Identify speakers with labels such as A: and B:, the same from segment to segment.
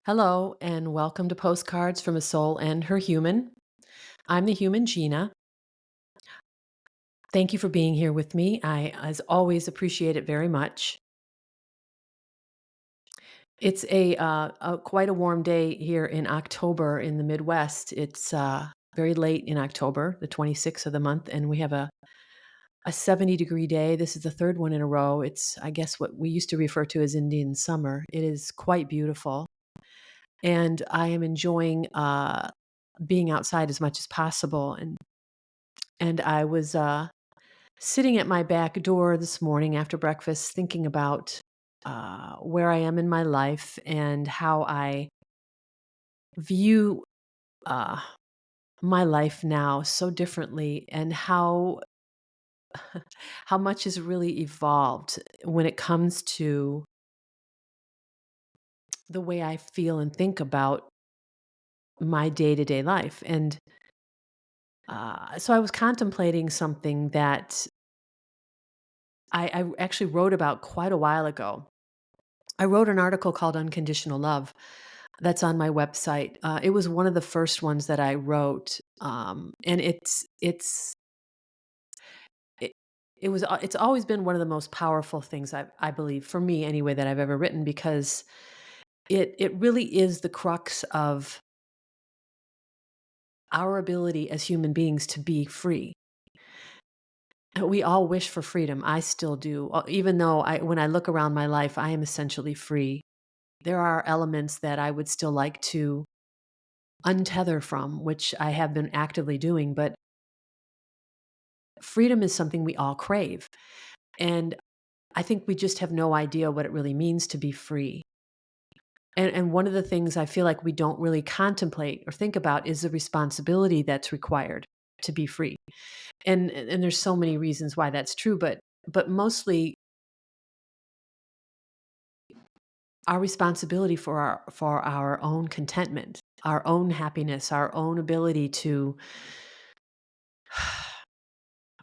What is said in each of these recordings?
A: Hello, and welcome to Postcards from a Soul and Her Human. I'm the human Gina. Thank you for being here with me. I, as always, appreciate it very much. It's a quite a warm day here in October in the Midwest. It's very late in October, the 26th of the month, and we have a 70-degree day. This is the third one in a row. It's, I guess, what we used to refer to as Indian summer. It is quite beautiful, and I am enjoying being outside as much as possible. And I was sitting at my back door this morning after breakfast, thinking about where I am in my life and how I view uh, my life now so differently, and how much has really evolved when it comes to the way I feel and think about my day to day life. And so I was contemplating something that I actually wrote about quite a while ago. I wrote an article called Unconditional Love that's on my website. It was one of the first ones that I wrote, and it, it's always been one of the most powerful things I believe, for me anyway, that I've ever written, because it really is the crux of our ability as human beings to be free. We all wish for freedom. I still do, even though when I look around my life, I am essentially free. There are elements that I would still like to untether from, which I have been actively doing, but freedom is something we all crave. And I think we just have no idea what it really means to be free. And one of the things I feel like we don't really contemplate or think about is the responsibility that's required to be free. And there's so many reasons why that's true, but mostly our responsibility for our own contentment, our own happiness, our own ability to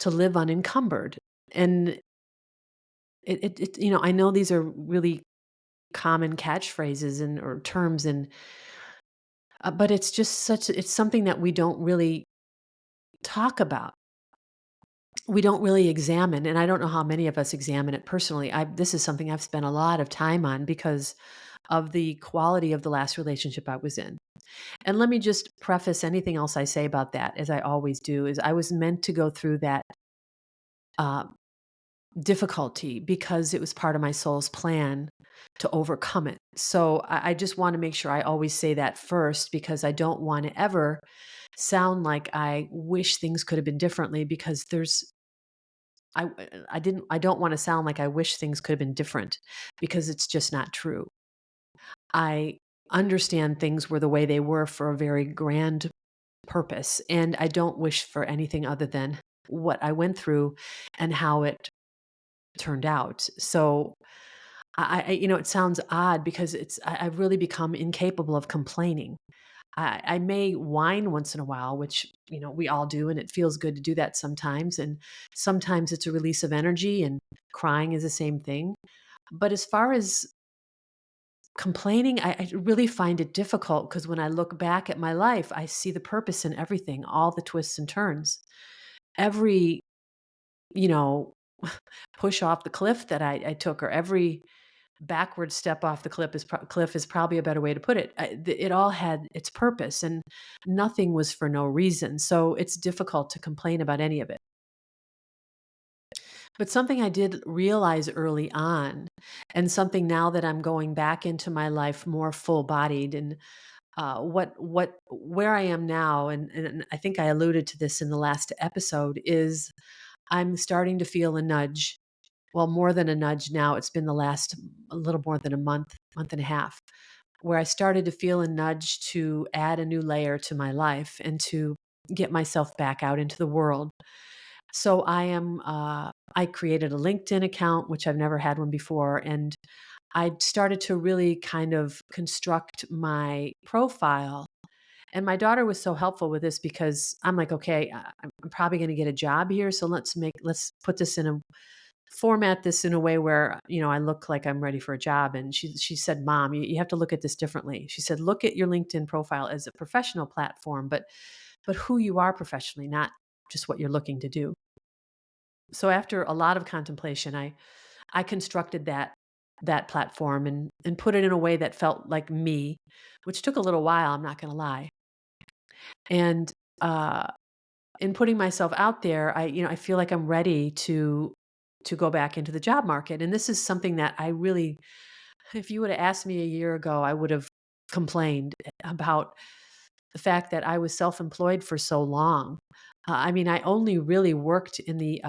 A: live unencumbered. And I know these are really common catchphrases and or terms, and but it's just it's something that we don't really talk about. We don't really examine, and I don't know how many of us examine it personally. This is something I've spent a lot of time on because of the quality of the last relationship I was in. And let me just preface anything else I say about that, as I always do, is I was meant to go through that uh, difficulty because it was part of my soul's plan to overcome it. So I just want to make sure I always say that first, because I don't want to ever sound like I wish things could have been differently, because I I don't want to sound like I wish things could have been different, because it's just not true. I understand things were the way they were for a very grand purpose, and I don't wish for anything other than what I went through and how it turned out. So it sounds odd because I've really become incapable of complaining. I may whine once in a while, which, we all do, and it feels good to do that sometimes. And sometimes it's a release of energy, and crying is the same thing. But as far as complaining, I really find it difficult, because when I look back at my life, I see the purpose in everything, all the twists and turns. Every, you know, push off the cliff that I took, or every backward step off the cliff is probably a better way to put it. It all had its purpose, and nothing was for no reason. So it's difficult to complain about any of it. But something I did realize early on, and something now that I'm going back into my life more full bodied, and where I am now, and I think I alluded to this in the last episode, is I'm starting to feel a nudge. Well, more than a nudge now. It's been the last a little more than a month and a half, where I started to feel a nudge to add a new layer to my life and to get myself back out into the world. So I created a LinkedIn account, which I've never had one before, and I started to really kind of construct my profile. And my daughter was so helpful with this, because I'm like, okay, I'm probably going to get a job here, so let's put this in a format this in a way where, I look like I'm ready for a job. And she said, Mom, you have to look at this differently. She said, look at your LinkedIn profile as a professional platform, but who you are professionally, not just what you're looking to do. So after a lot of contemplation, I constructed that platform and put it in a way that felt like me, which took a little while, I'm not going to lie. And uh, in putting myself out there, I feel like I'm ready to go back into the job market. And this is something that I really, if you would have asked me a year ago, I would have complained about the fact that I was self-employed for so long. I only really worked in the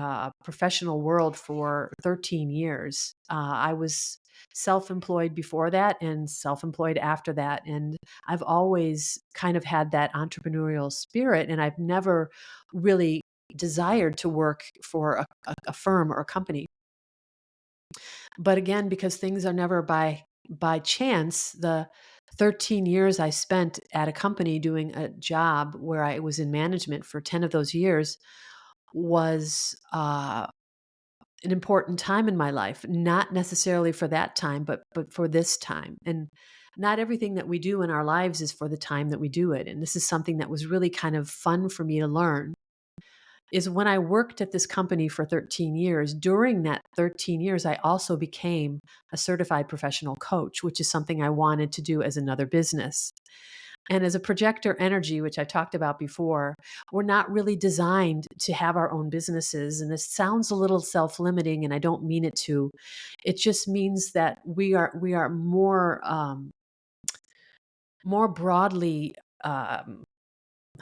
A: professional world for 13 years. I was self-employed before that and self-employed after that. And I've always kind of had that entrepreneurial spirit, and I've never really desired to work for a firm or a company. But again, because things are never by chance, the 13 years I spent at a company doing a job where I was in management for 10 of those years was an important time in my life, not necessarily for that time, but for this time. And not everything that we do in our lives is for the time that we do it. And this is something that was really kind of fun for me to learn, is when I worked at this company for 13 years. During that 13 years, I also became a certified professional coach, which is something I wanted to do as another business. And as a projector energy, which I've talked about before, we're not really designed to have our own businesses. And this sounds a little self-limiting, and I don't mean it to. It just means that we are more broadly. How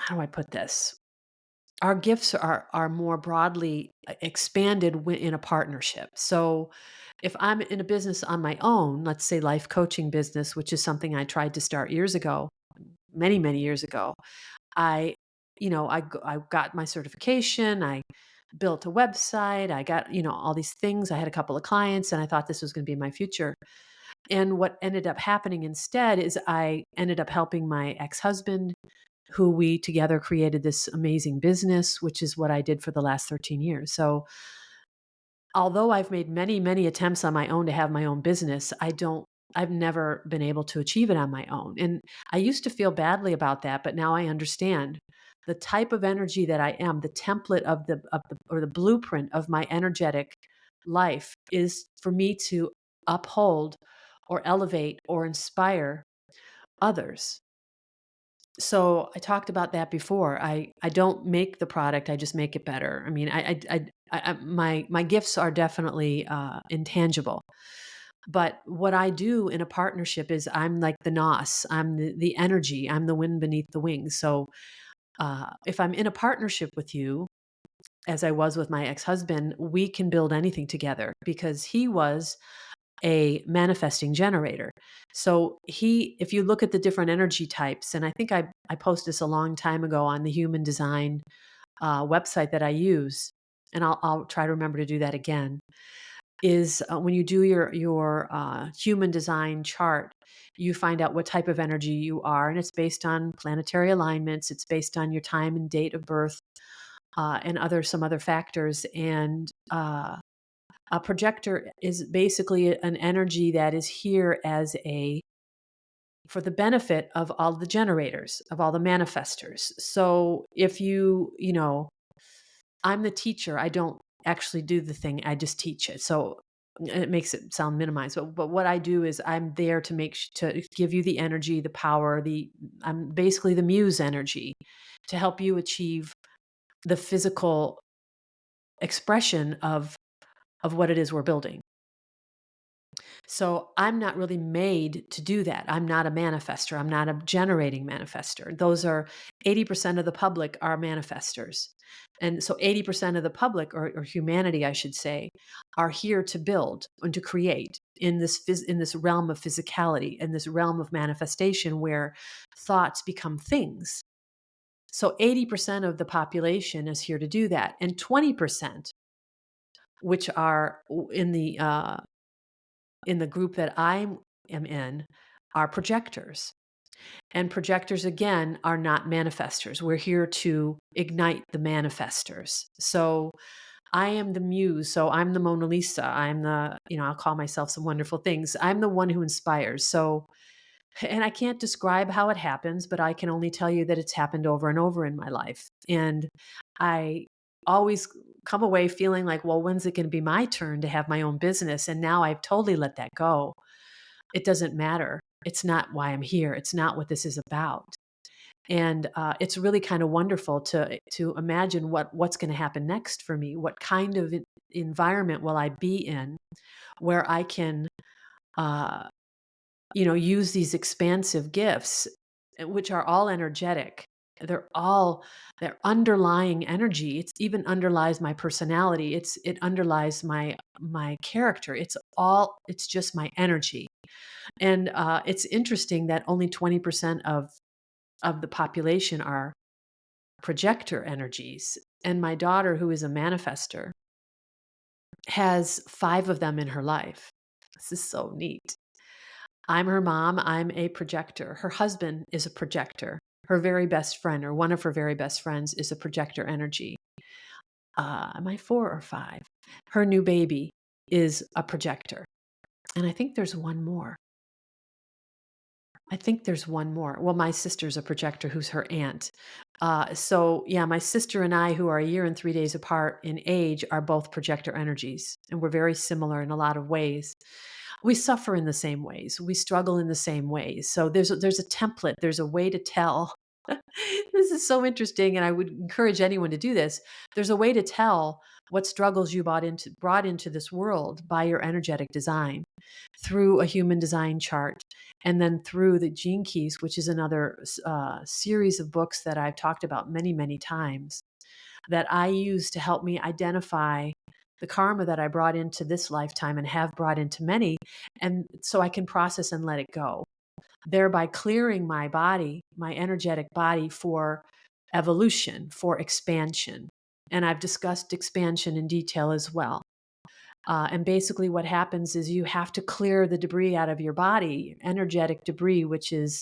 A: do I put this? Our gifts are more broadly expanded in a partnership. So if I'm in a business on my own, let's say life coaching business, which is something I tried to start years ago, many, many years ago, I, I got my certification. I built a website. I got, all these things. I had a couple of clients, and I thought this was going to be my future. And what ended up happening instead is I ended up helping my ex-husband, who we together created this amazing business, which is what I did for the last 13 years. So although I've made many, many attempts on my own to have my own business, I've never been able to achieve it on my own. And I used to feel badly about that, but now I understand the type of energy that I am, the template or the blueprint of my energetic life is for me to uphold or elevate or inspire others. So I talked about that before. I don't make the product, I just make it better. I mean, my gifts are definitely intangible. But what I do in a partnership is I'm like the nos, I'm the energy, I'm the wind beneath the wings. So if I'm in a partnership with you, as I was with my ex-husband, we can build anything together because he was a manifesting generator. So if you look at the different energy types, and I think I posted this a long time ago on the human design website that I use, and I'll try to remember to do that again, is when you do your human design chart, you find out what type of energy you are, and it's based on planetary alignments. It's based on your time and date of birth, and some other factors. And a projector is basically an energy that is here for the benefit of all the generators, of all the manifestors. So if I'm the teacher, I don't actually do the thing, I just teach it. So it makes it sound minimized, but what I do is I'm there to to give you the energy, the power, I'm basically the muse energy to help you achieve the physical expression of what it is we're building. So I'm not really made to do that. I'm not a manifester. I'm not a generating manifester. Those are 80% of the public are manifestors. And so 80% of the public, or humanity, I should say, are here to build and to create in this realm of physicality, in this realm of manifestation where thoughts become things. So 80% of the population is here to do that. And 20%, which are in the group that I am in, are projectors. And projectors, again, are not manifestors. We're here to ignite the manifestors. So I am the muse, so I'm the Mona Lisa. I'm the, I'll call myself some wonderful things. I'm the one who inspires. So, and I can't describe how it happens, but I can only tell you that it's happened over and over in my life. And I always come away feeling like, well, when's it going to be my turn to have my own business? And now I've totally let that go. It doesn't matter. It's not why I'm here. It's not what this is about. And it's really kind of wonderful to imagine what's going to happen next for me. What kind of environment will I be in where I can, uh, use these expansive gifts, which are all energetic. Their underlying energy. It's even underlies my personality. It underlies my character. It's just my energy. And it's interesting that only 20% of the population are projector energies. And my daughter, who is a manifester, has 5 of them in her life. This is so neat. I'm her mom. I'm a projector. Her husband is a projector. Her very best friend, or one of her very best friends, is a projector energy. Am I 4 or 5? Her new baby is a projector. And I think there's one more. Well, my sister's a projector who's her aunt. So yeah, my sister and I, who are a year and 3 days apart in age, are both projector energies, and we're very similar in a lot of ways. We suffer in the same ways. We struggle in the same ways. So there's a template. There's a way to tell. This is so interesting, and I would encourage anyone to do this. There's a way to tell what struggles you brought into this world by your energetic design through a human design chart, and then through the Gene Keys, which is another series of books that I've talked about many, many times, that I use to help me identify the karma that I brought into this lifetime and have brought into many, and so I can process and let it go, thereby clearing my body, my energetic body, for evolution, for expansion. And I've discussed expansion in detail as well. And basically, what happens is you have to clear the debris out of your body, energetic debris, which is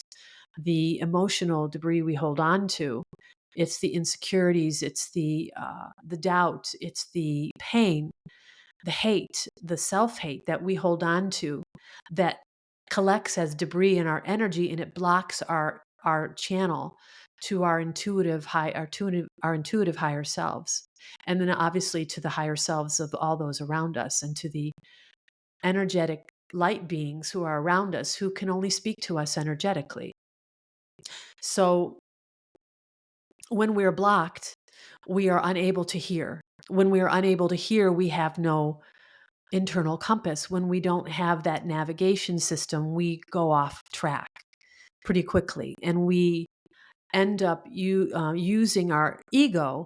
A: the emotional debris we hold on to. It's the insecurities, it's the doubt, it's the pain, the hate, the self-hate that we hold on to, that collects as debris in our energy, and it blocks our channel to our intuitive higher selves, and then obviously to the higher selves of all those around us, and to the energetic light beings who are around us, who can only speak to us energetically. So when we're blocked, we are unable to hear. When we are unable to hear, we have no internal compass. When we don't have that navigation system, we go off track pretty quickly, and we end up using our ego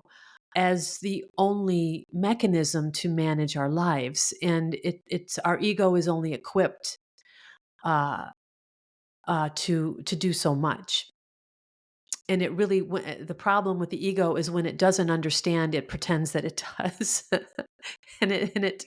A: as the only mechanism to manage our lives. And it's our ego is only equipped uh, to do so much. And it really, the problem with the ego is when it doesn't understand, it pretends that it does, and it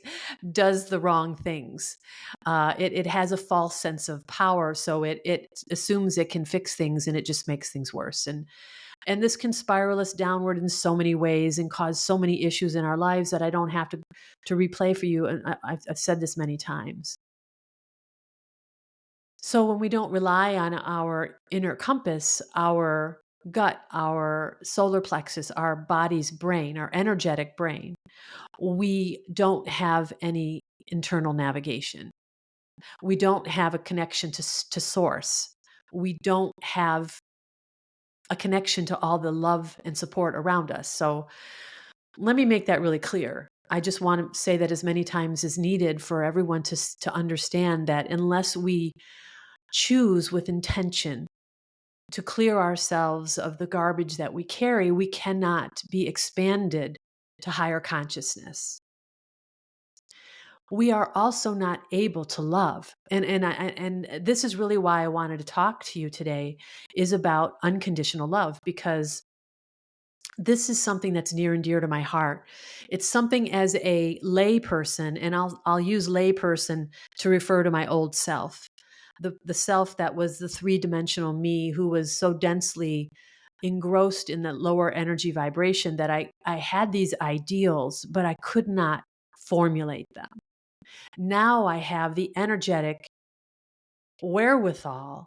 A: does the wrong things. It has a false sense of power, so it assumes it can fix things, and it just makes things worse. And this can spiral us downward in so many ways and cause so many issues in our lives that I don't have to replay for you. And I've said this many times. So when we don't rely on our inner compass, our gut, our solar plexus, our body's brain, our energetic brain, we don't have any internal navigation. We don't have a connection to source. We don't have a connection to all the love and support around us. So let me make that really clear. I just want to say that as many times as needed for everyone to understand that unless we choose with intention to clear ourselves of the garbage that we carry, we cannot be expanded to higher consciousness. We are also not able to love. And this is really why I wanted to talk to you today, is about unconditional love, because this is something that's near and dear to my heart. It's something, as a lay person, and I'll use lay person to refer to my old self, the self that was the three-dimensional me, who was so densely engrossed in the lower energy vibration that I had these ideals, but I could not formulate them. Now I have the energetic wherewithal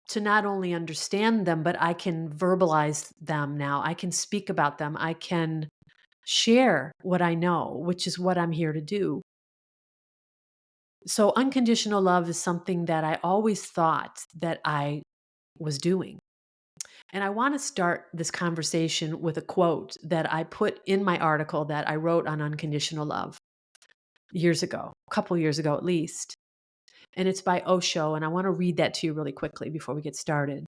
A: to not only understand them, but I can verbalize them now. I can speak about them. I can share what I know, which is what I'm here to do. So, unconditional love is something that I always thought that I was doing. And I want to start this conversation with a quote that I put in my article that I wrote on unconditional love years ago, a couple years ago at least. And it's by Osho. And I want to read that to you really quickly before we get started.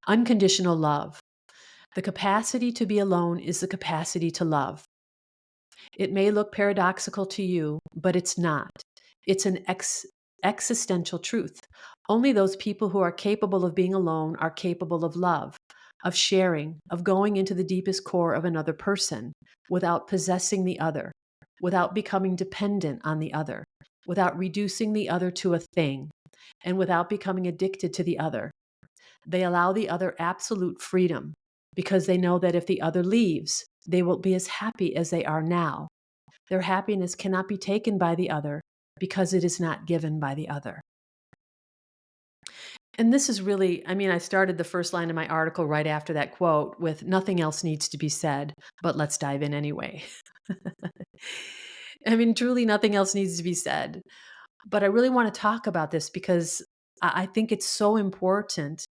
A: Unconditional love. The capacity to be alone is the capacity to love. It may look paradoxical to you, but it's not. It's an existential truth. Only those people who are capable of being alone are capable of love, of sharing, of going into the deepest core of another person without possessing the other, without becoming dependent on the other, without reducing the other to a thing, and without becoming addicted to the other. They allow the other absolute freedom because they know that if the other leaves, they will be as happy as they are now. Their happiness cannot be taken by the other because it is not given by the other. And this is really, I mean, I started the first line of my article right after that quote with nothing else needs to be said, but let's dive in anyway. I mean, truly nothing else needs to be said. But I really want to talk about this because I think it's so important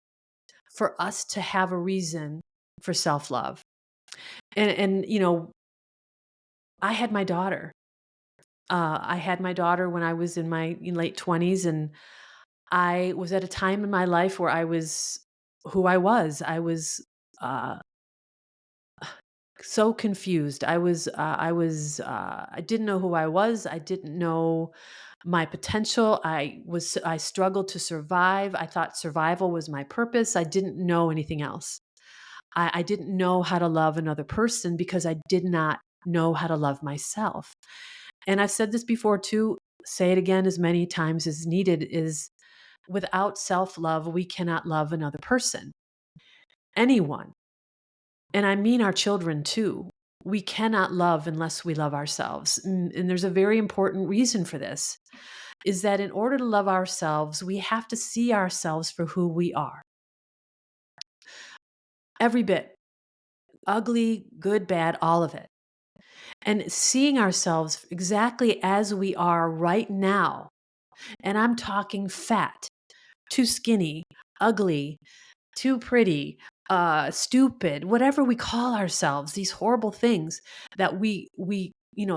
A: for us to have a reason for self-love. And I had my daughter. I had my daughter when I was in my late 20s, and I was at a time in my life where I was who I was. I was uh, so confused. I didn't know who I was. I didn't know my potential. I struggled to survive. I thought survival was my purpose. I didn't know anything else. I didn't know how to love another person because I did not know how to love myself. And I've said this before too, say it again as many times as needed, is without self-love, we cannot love another person, anyone. And I mean our children too. We cannot love unless we love ourselves. And there's a very important reason for this, is that in order to love ourselves, we have to see ourselves for who we are. Every bit, ugly, good, bad, all of it. And seeing ourselves exactly as we are right now. And I'm talking fat, too skinny, ugly, too pretty, stupid, whatever we call ourselves, these horrible things that we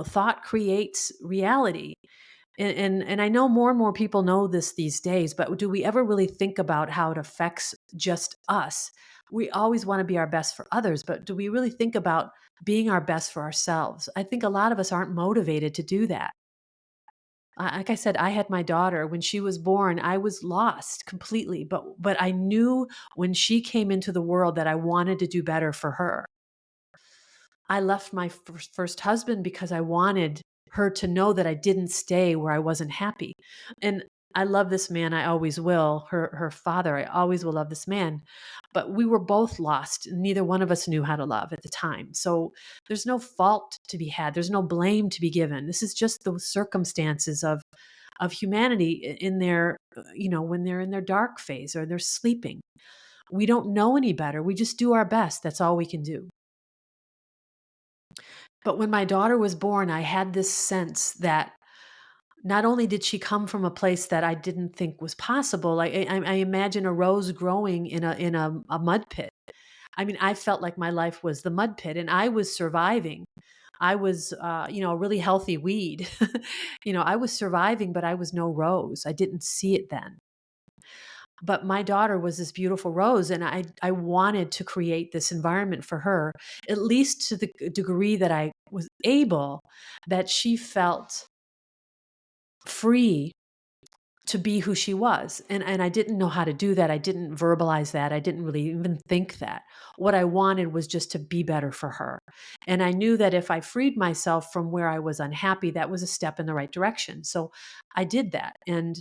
A: thought creates reality. And I know more and more people know this these days, but do we ever really think about how it affects just us? We always want to be our best for others, but do we really think about being our best for ourselves? I think a lot of us aren't motivated to do that. Like I said, I had my daughter when she was born. I was lost completely, but I knew when she came into the world that I wanted to do better for her. I left my first husband because I wanted her to know that I didn't stay where I wasn't happy. And I love this man. I always will. Her father, I always will love this man. But we were both lost. Neither one of us knew how to love at the time. So there's no fault to be had. There's no blame to be given. This is just the circumstances of humanity in their, when they're in their dark phase or they're sleeping. We don't know any better. We just do our best. That's all we can do. But when my daughter was born, I had this sense that not only did she come from a place that I didn't think was possible, I imagine a rose growing in a mud pit. I mean, I felt like my life was the mud pit, and I was surviving. I was, a really healthy weed. I was surviving, but I was no rose. I didn't see it then. But my daughter was this beautiful rose, and I wanted to create this environment for her, at least to the degree that I was able, that she felt free to be who she was. And I didn't know how to do that. I didn't verbalize that. I didn't really even think that. What I wanted was just to be better for her. And I knew that if I freed myself from where I was unhappy, that was a step in the right direction. So I did that. And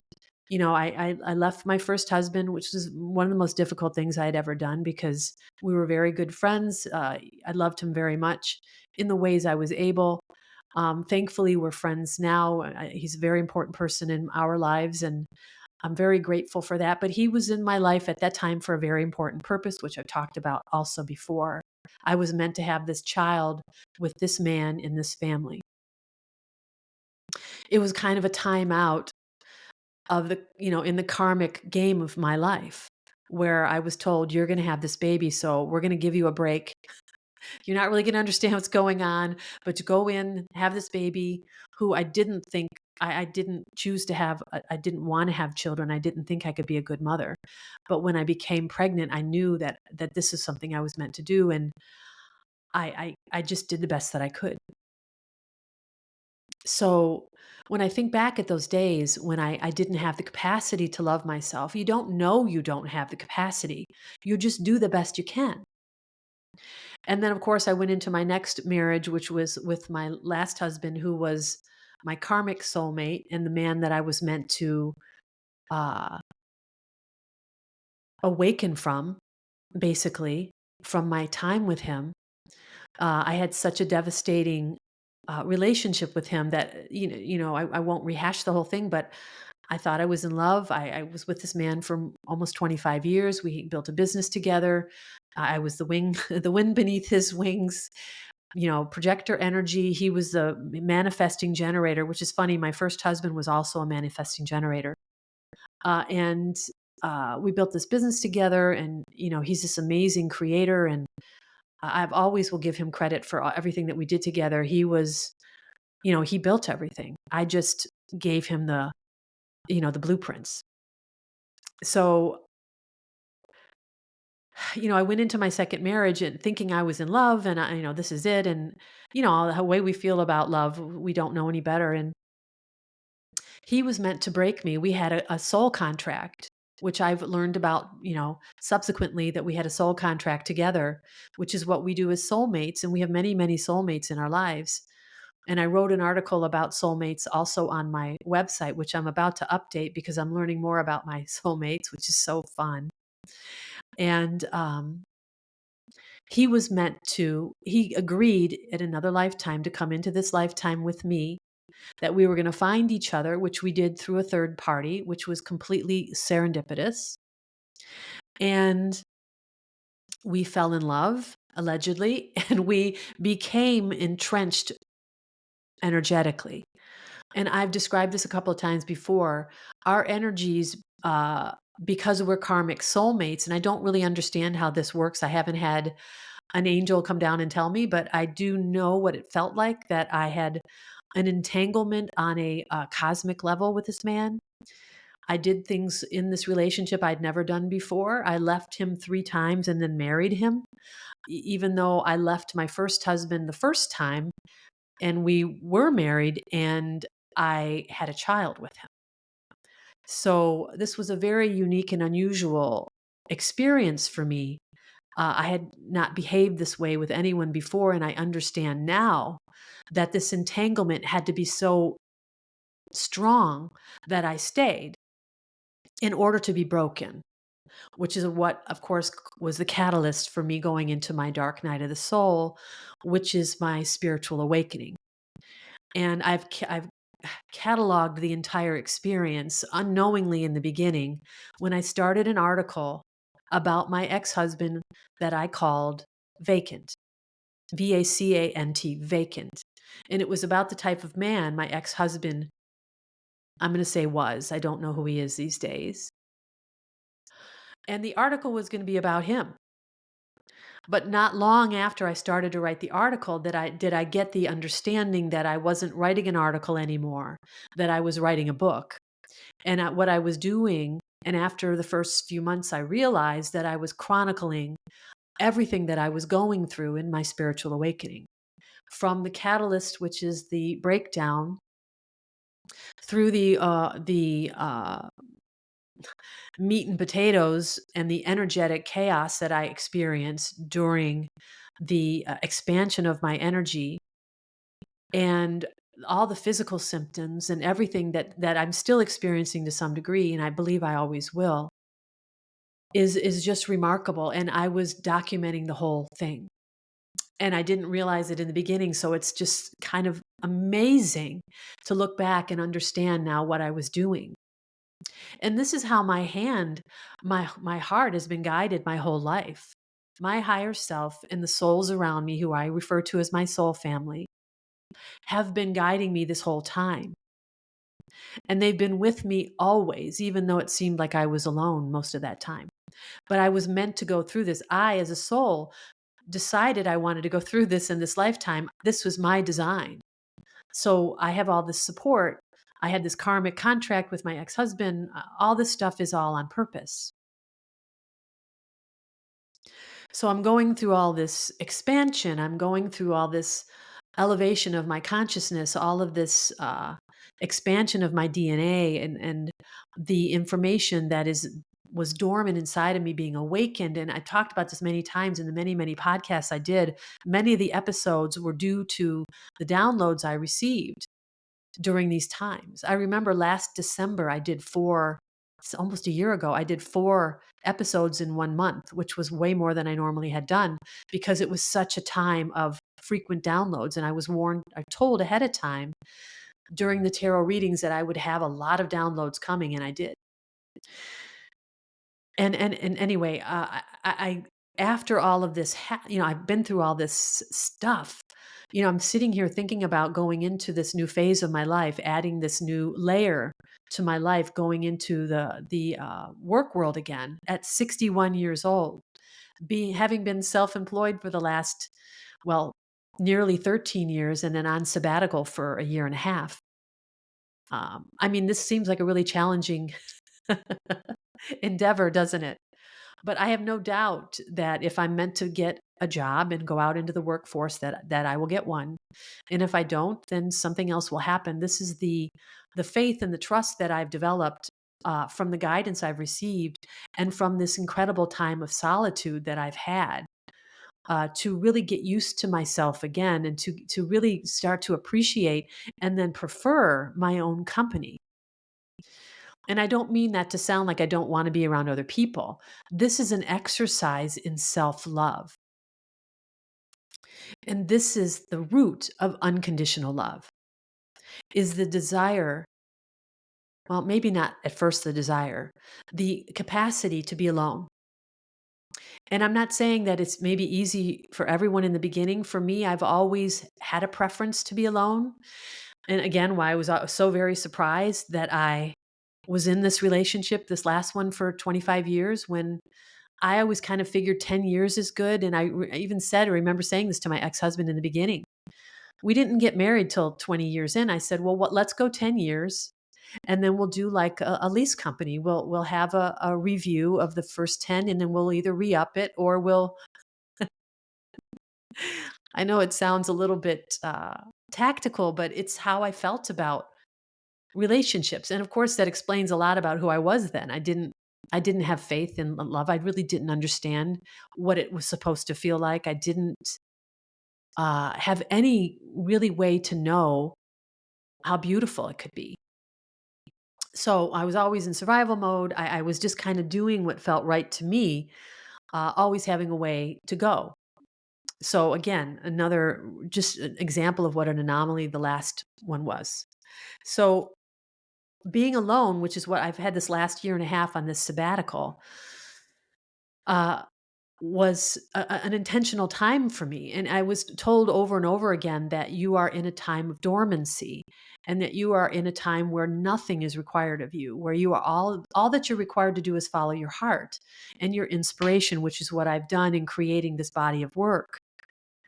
A: I left my first husband, which was one of the most difficult things I had ever done because we were very good friends. I loved him very much in the ways I was able. Thankfully, we're friends now. He's a very important person in our lives, and I'm very grateful for that. But he was in my life at that time for a very important purpose, which I've talked about also before. I was meant to have this child with this man in this family. It was kind of a timeout of in the karmic game of my life where I was told, you're going to have this baby. So we're going to give you a break. You're not really going to understand what's going on, but to go in, have this baby who I didn't think I didn't choose to have. I didn't want to have children. I didn't think I could be a good mother. But when I became pregnant, I knew that this is something I was meant to do. And I just did the best that I could. So when I think back at those days when I didn't have the capacity to love myself, you don't know you don't have the capacity. You just do the best you can. And then, of course, I went into my next marriage, which was with my last husband, who was my karmic soulmate and the man that I was meant to uh, awaken from, basically, from my time with him. I had such a devastating relationship with him that I won't rehash the whole thing, but I thought I was in love. I was with this man for almost 25 years. We built a business together. I was the wing, the wind beneath his wings. Projector energy. He was the manifesting generator, which is funny. My first husband was also a manifesting generator, and we built this business together. And he's this amazing creator, and I've always will give him credit for everything that we did together. He was, he built everything. I just gave him the blueprints. So, I went into my second marriage and thinking I was in love and this is it. And, the way we feel about love, we don't know any better. And he was meant to break me. We had a soul contract, which I've learned about, subsequently, that we had a soul contract together, which is what we do as soulmates. And we have many, many soulmates in our lives. And I wrote an article about soulmates also on my website, which I'm about to update because I'm learning more about my soulmates, which is so fun. And he agreed at another lifetime to come into this lifetime with me, that we were going to find each other, which we did through a third party, which was completely serendipitous. And we fell in love, allegedly, and we became entrenched energetically. And I've described this a couple of times before. Our energies, because we're karmic soulmates, and I don't really understand how this works. I haven't had an angel come down and tell me, but I do know what it felt like, that I had an entanglement on a cosmic level with this man. I did things in this relationship I'd never done before. I left him 3 times and then married him, even though I left my first husband the first time and we were married and I had a child with him. So this was a very unique and unusual experience for me. I had not behaved this way with anyone before, and I understand now that this entanglement had to be so strong that I stayed in order to be broken, which is what, of course, was the catalyst for me going into my dark night of the soul, which is my spiritual awakening. And I've cataloged the entire experience unknowingly in the beginning when I started an article about my ex-husband that I called Vacant, Vacant, vacant. And it was about the type of man my ex-husband, I'm going to say was. I don't know who he is these days. And the article was going to be about him. But not long after I started to write the article did I get the understanding that I wasn't writing an article anymore, that I was writing a book. And what I was doing, and after the first few months, I realized that I was chronicling everything that I was going through in my spiritual awakening, from the catalyst, which is the breakdown, through the meat and potatoes and the energetic chaos that I experienced during the expansion of my energy, and all the physical symptoms and everything that I'm still experiencing to some degree, and I believe I always will, is just remarkable. And I was documenting the whole thing. And I didn't realize it in the beginning, so it's just kind of amazing to look back and understand now what I was doing. And this is how my heart has been guided my whole life. My higher self and the souls around me, who I refer to as my soul family, have been guiding me this whole time. And they've been with me always, even though it seemed like I was alone most of that time. But I was meant to go through this. I, as a soul, decided I wanted to go through this in this lifetime. This was my design. So I have all this support. I had this karmic contract with my ex husband. All this stuff is all on purpose. So I'm going through all this expansion. I'm going through all this elevation of my consciousness, all of this expansion of my DNA, and the information that was dormant inside of me being awakened. And I talked about this many times in the many podcasts I did. Many of the episodes were due to the downloads I received during these times. I remember last December, I did it's almost a year ago, I did 4 episodes in 1 month, which was way more than I normally had done because it was such a time of frequent downloads. And I told ahead of time during the tarot readings that I would have a lot of downloads coming, and I did. And anyway, I after all of this, I've been through all this stuff. I'm sitting here thinking about going into this new phase of my life, adding this new layer to my life, going into the work world again at 61 years old, having been self-employed for the last, well, nearly 13 years, and then on sabbatical for a year and a half. I mean, this seems like a really challenging endeavor, doesn't it? But I have no doubt that if I'm meant to get a job and go out into the workforce, that I will get one. And if I don't, then something else will happen. This is the faith and the trust that I've developed from the guidance I've received and from this incredible time of solitude that I've had, to really get used to myself again, and to really start to appreciate and then prefer my own company. And I don't mean that to sound like I don't want to be around other people. This is an exercise in self love. And this is the root of unconditional love, is the desire, well, maybe not at first the desire, the capacity to be alone. And I'm not saying that it's maybe easy for everyone in the beginning. For me, I've always had a preference to be alone. And again, why I was so very surprised that I was in this relationship, this last one for 25 years, when I always kind of figured 10 years is good. And I even said, I remember saying this to my ex-husband in the beginning. We didn't get married till 20 years in. I said, well, let's go 10 years, and then we'll do like a lease company. We'll have a review of the first 10, and then we'll either re-up it or I know it sounds a little bit tactical, but it's how I felt about relationships. And of course, that explains a lot about who I was then. I didn't have faith in love. I really didn't understand what it was supposed to feel like. I didn't have any really way to know how beautiful it could be. So I was always in survival mode. I was just kind of doing what felt right to me, always having a way to go. So again, another just an example of what an anomaly the last one was. So being alone, which is what I've had this last year and a half on this sabbatical, uh, was an intentional time for me. And I was told over and over again that you are in a time of dormancy, and that you are in a time where nothing is required of you, where you are all that you're required to do is follow your heart and your inspiration, which is what I've done in creating this body of work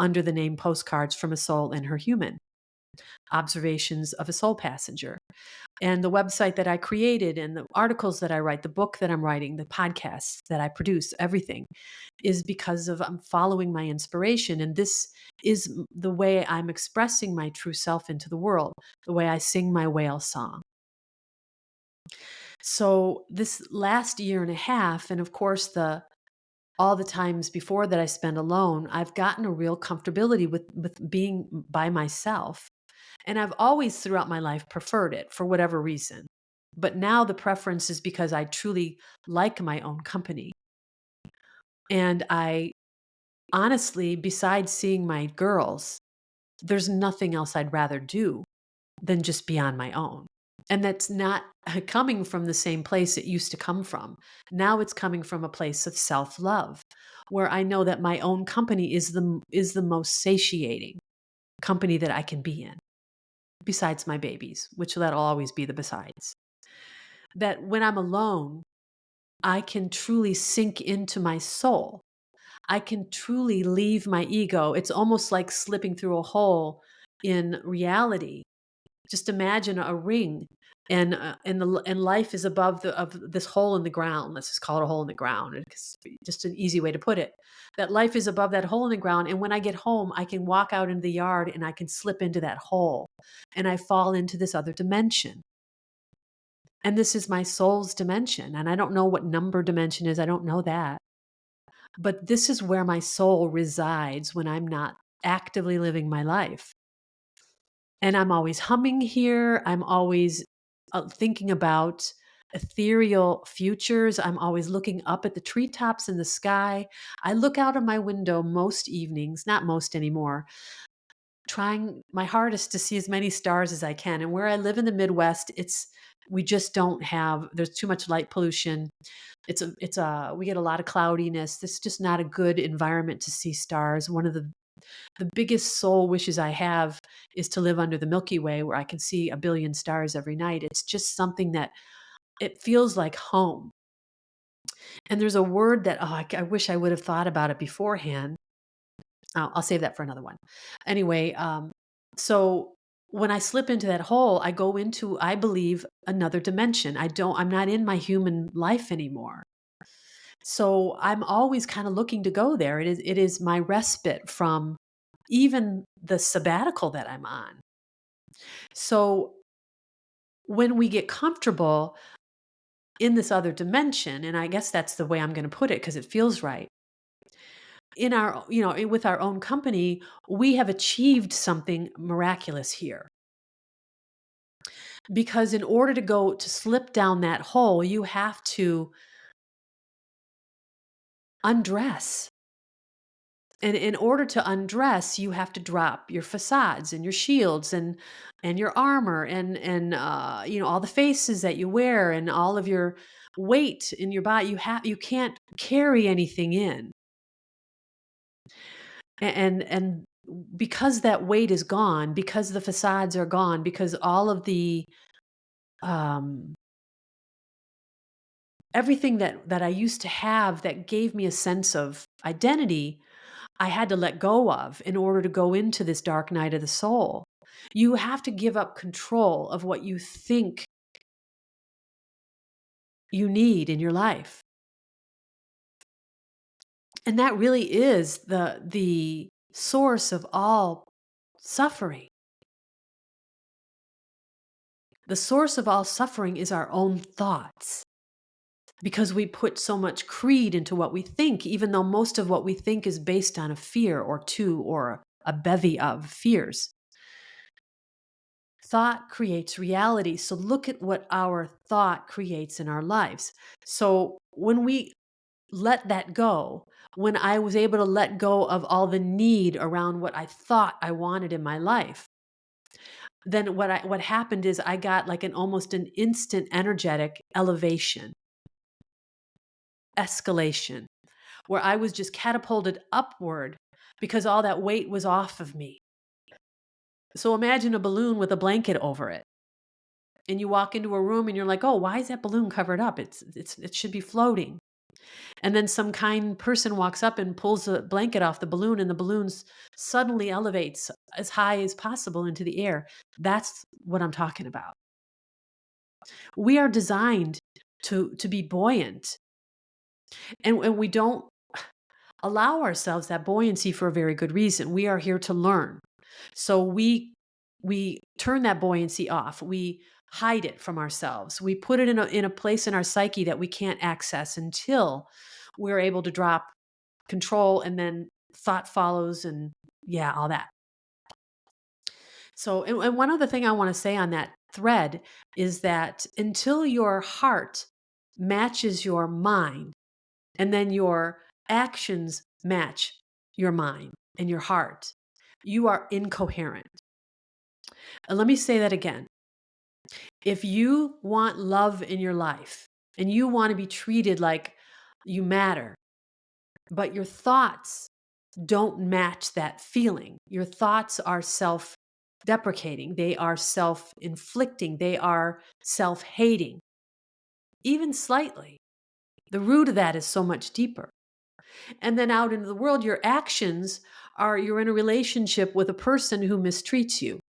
A: under the name Postcards from a Soul and Her Human, Observations of a Soul Passenger. And the website that I created, and the articles that I write, the book that I'm writing, the podcasts that I produce, everything is because of I'm following my inspiration. And this is the way I'm expressing my true self into the world, the way I sing my whale song. So this last year and a half, and of course all the times before that I spent alone, I've gotten a real comfortability with being by myself. And I've always throughout my life preferred it for whatever reason. But now the preference is because I truly like my own company. And I honestly, besides seeing my girls, there's nothing else I'd rather do than just be on my own. And that's not coming from the same place it used to come from. Now it's coming from a place of self-love, where I know that my own company is the most satiating company that I can be in, besides my babies, which that'll always be the besides. That when I'm alone, I can truly sink into my soul. I can truly leave my ego. It's almost like slipping through a hole in reality. Just imagine a ring, and life is above this hole in the ground. Let's just call it a hole in the ground. It's just an easy way to put it. That life is above that hole in the ground, and when I get home, I can walk out into the yard and I can slip into that hole, and I fall into this other dimension. And this is my soul's dimension, and I don't know what number dimension is. I don't know that, but this is where my soul resides when I'm not actively living my life. And I'm always humming here. I'm always thinking about ethereal futures. I'm always looking up at the treetops in the sky. I look out of my window most evenings, not most anymore, trying my hardest to see as many stars as I can. And where I live in the Midwest, we just don't have, there's too much light pollution. We get a lot of cloudiness. This is just not a good environment to see stars. One of the biggest soul wishes I have is to live under the Milky Way, where I can see a billion stars every night. It's just something that it feels like home. And there's a word that, I wish I would have thought about it beforehand. I'll save that for another one. Anyway, so when I slip into that hole, I go into, I believe, another dimension. I'm not in my human life anymore. So I'm always kind of looking to go there. It is my respite from even the sabbatical that I'm on. So when we get comfortable in this other dimension, and I guess that's the way I'm going to put it because it feels right. In our, with our own company, we have achieved something miraculous here. Because in order to slip down that hole, you have to undress. And in order to undress, you have to drop your facades and your shields and your armor and all the faces that you wear and all of your weight in your body. You can't carry anything in. And because that weight is gone, because the facades are gone, because all of the um everything that I used to have that gave me a sense of identity, I had to let go of in order to go into this dark night of the soul. You have to give up control of what you think you need in your life. And that really is the source of all suffering. The source of all suffering is our own thoughts, because we put so much creed into what we think, even though most of what we think is based on a fear or two or a bevy of fears. Thought creates reality. So look at what our thought creates in our lives. So when we let that go, when I was able to let go of all the need around what I thought I wanted in my life, then what happened is I got like almost an instant energetic elevation, escalation, where I was just catapulted upward because all that weight was off of me. So imagine a balloon with a blanket over it. And you walk into a room and you're like, "Oh, why is that balloon covered up? It should be floating." And then some kind person walks up and pulls the blanket off the balloon, and the balloon suddenly elevates as high as possible into the air. That's what I'm talking about. We are designed to be buoyant, and we don't allow ourselves that buoyancy for a very good reason. We are here to learn. So we turn that buoyancy off. We hide it from ourselves. We put it in a place in our psyche that we can't access until we're able to drop control, and then thought follows, and yeah, all that. And one other thing I want to say on that thread is that until your heart matches your mind, and then your actions match your mind and your heart, you are incoherent. And let me say that again. If you want love in your life and you want to be treated like you matter, but your thoughts don't match that feeling, your thoughts are self deprecating, they are self inflicting, they are self hating, even slightly. The root of that is so much deeper. And then out into the world, your actions are you're in a relationship with a person who mistreats you.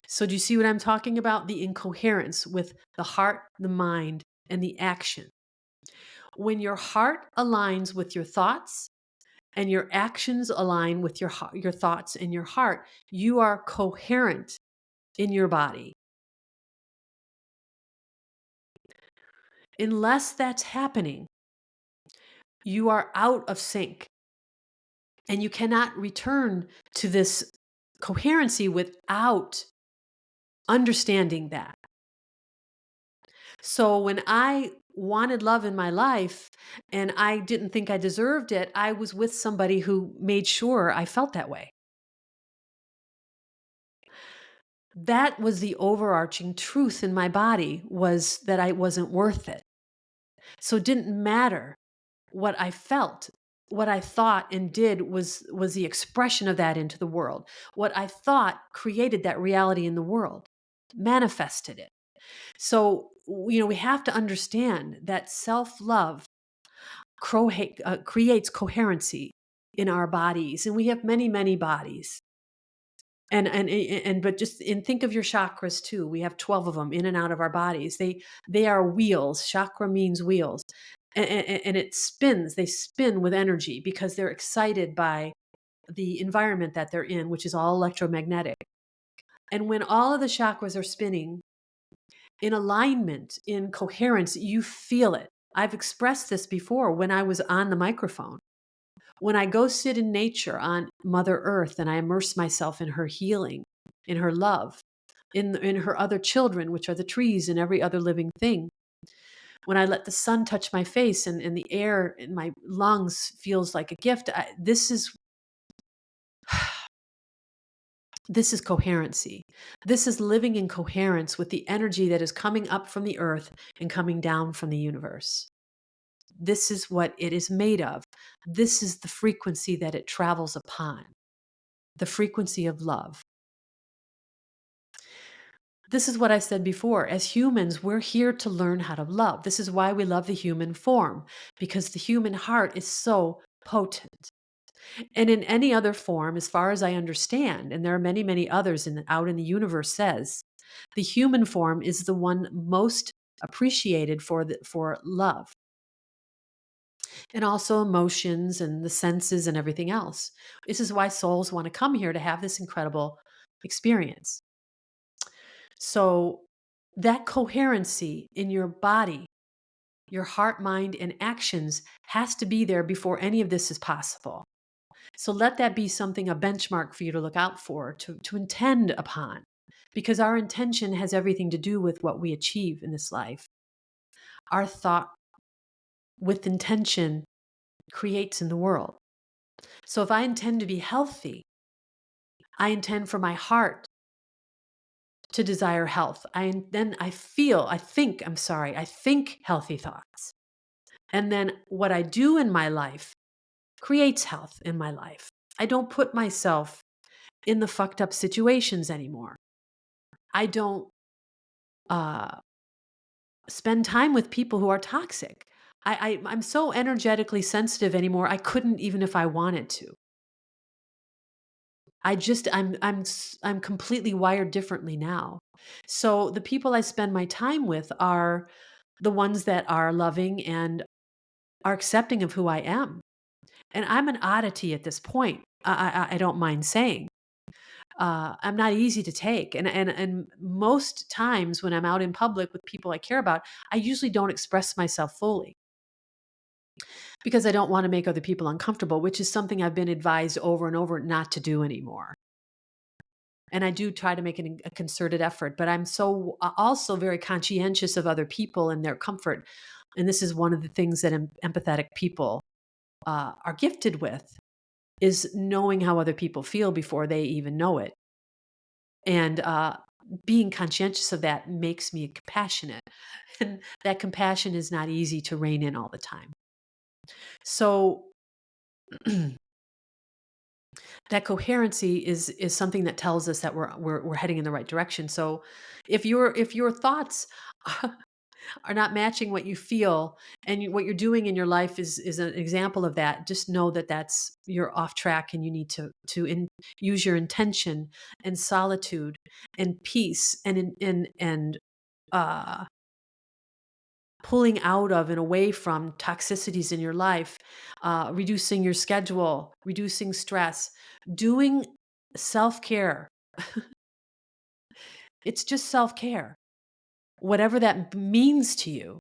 A: So, do you see what I'm talking about? The incoherence with the heart, the mind, and the action. When your heart aligns with your thoughts and your actions align with your thoughts and your heart, you are coherent in your body. Unless that's happening, you are out of sync and you cannot return to this coherency without understanding that. So when I wanted love in my life and I didn't think I deserved it, I was with somebody who made sure I felt that way. That was the overarching truth in my body, was that I wasn't worth it. So it didn't matter what I felt. What I thought and did was the expression of that into the world. What I thought created that reality in the world, manifested it. So, we have to understand that self-love creates coherency in our bodies, and we have many, many bodies. But just and think of your chakras too. We have 12 of them in and out of our bodies. They are wheels. Chakra means wheels. And it spins. They spin with energy because they're excited by the environment that they're in, which is all electromagnetic. And when all of the chakras are spinning in alignment, in coherence, you feel it. I've expressed this before when I was on the microphone. When I go sit in nature on Mother Earth and I immerse myself in her healing, in her love, in her other children, which are the trees and every other living thing. When I let the sun touch my face and the air in my lungs feels like a gift, this is coherency. This is living in coherence with the energy that is coming up from the earth and coming down from the universe. This is what it is made of. This is the frequency that it travels upon, the frequency of love. This is what I said before. As humans, we're here to learn how to love. This is why we love the human form, because the human heart is so potent. And in any other form, as far as I understand, and there are many, many others out in the universe, says the human form is the one most appreciated for love, and also emotions and the senses and everything else. This is why souls want to come here to have this incredible experience. So that coherency in your body, your heart, mind, and actions has to be there before any of this is possible. So let that be something, a benchmark for you to look out for, to intend upon, because our intention has everything to do with what we achieve in this life. Our thought with intention creates in the world. So if I intend to be healthy, I intend for my heart to desire health. I think healthy thoughts. And then what I do in my life creates health in my life. I don't put myself in the fucked up situations anymore. I don't uh, spend time with people who are toxic. I'm so energetically sensitive anymore. I couldn't even if I wanted to. I'm completely wired differently now. So the people I spend my time with are the ones that are loving and are accepting of who I am. And I'm an oddity at this point. I don't mind saying. I'm not easy to take, and most times when I'm out in public with people I care about, I usually don't express myself fully because I don't want to make other people uncomfortable, which is something I've been advised over and over not to do anymore. And I do try to make a concerted effort, but I'm so also very conscientious of other people and their comfort. And this is one of the things that empathetic people are gifted with, is knowing how other people feel before they even know it. And being conscientious of that makes me compassionate. And that compassion is not easy to rein in all the time. So that coherency is something that tells us that we're heading in the right direction. So if your thoughts are not matching what you feel, and what you're doing in your life is an example of that, just know that that's you're off track, and you need to use your intention and solitude and peace and uh pulling out of and away from toxicities in your life, reducing your schedule, reducing stress, doing self-care. It's just self-care, whatever that means to you.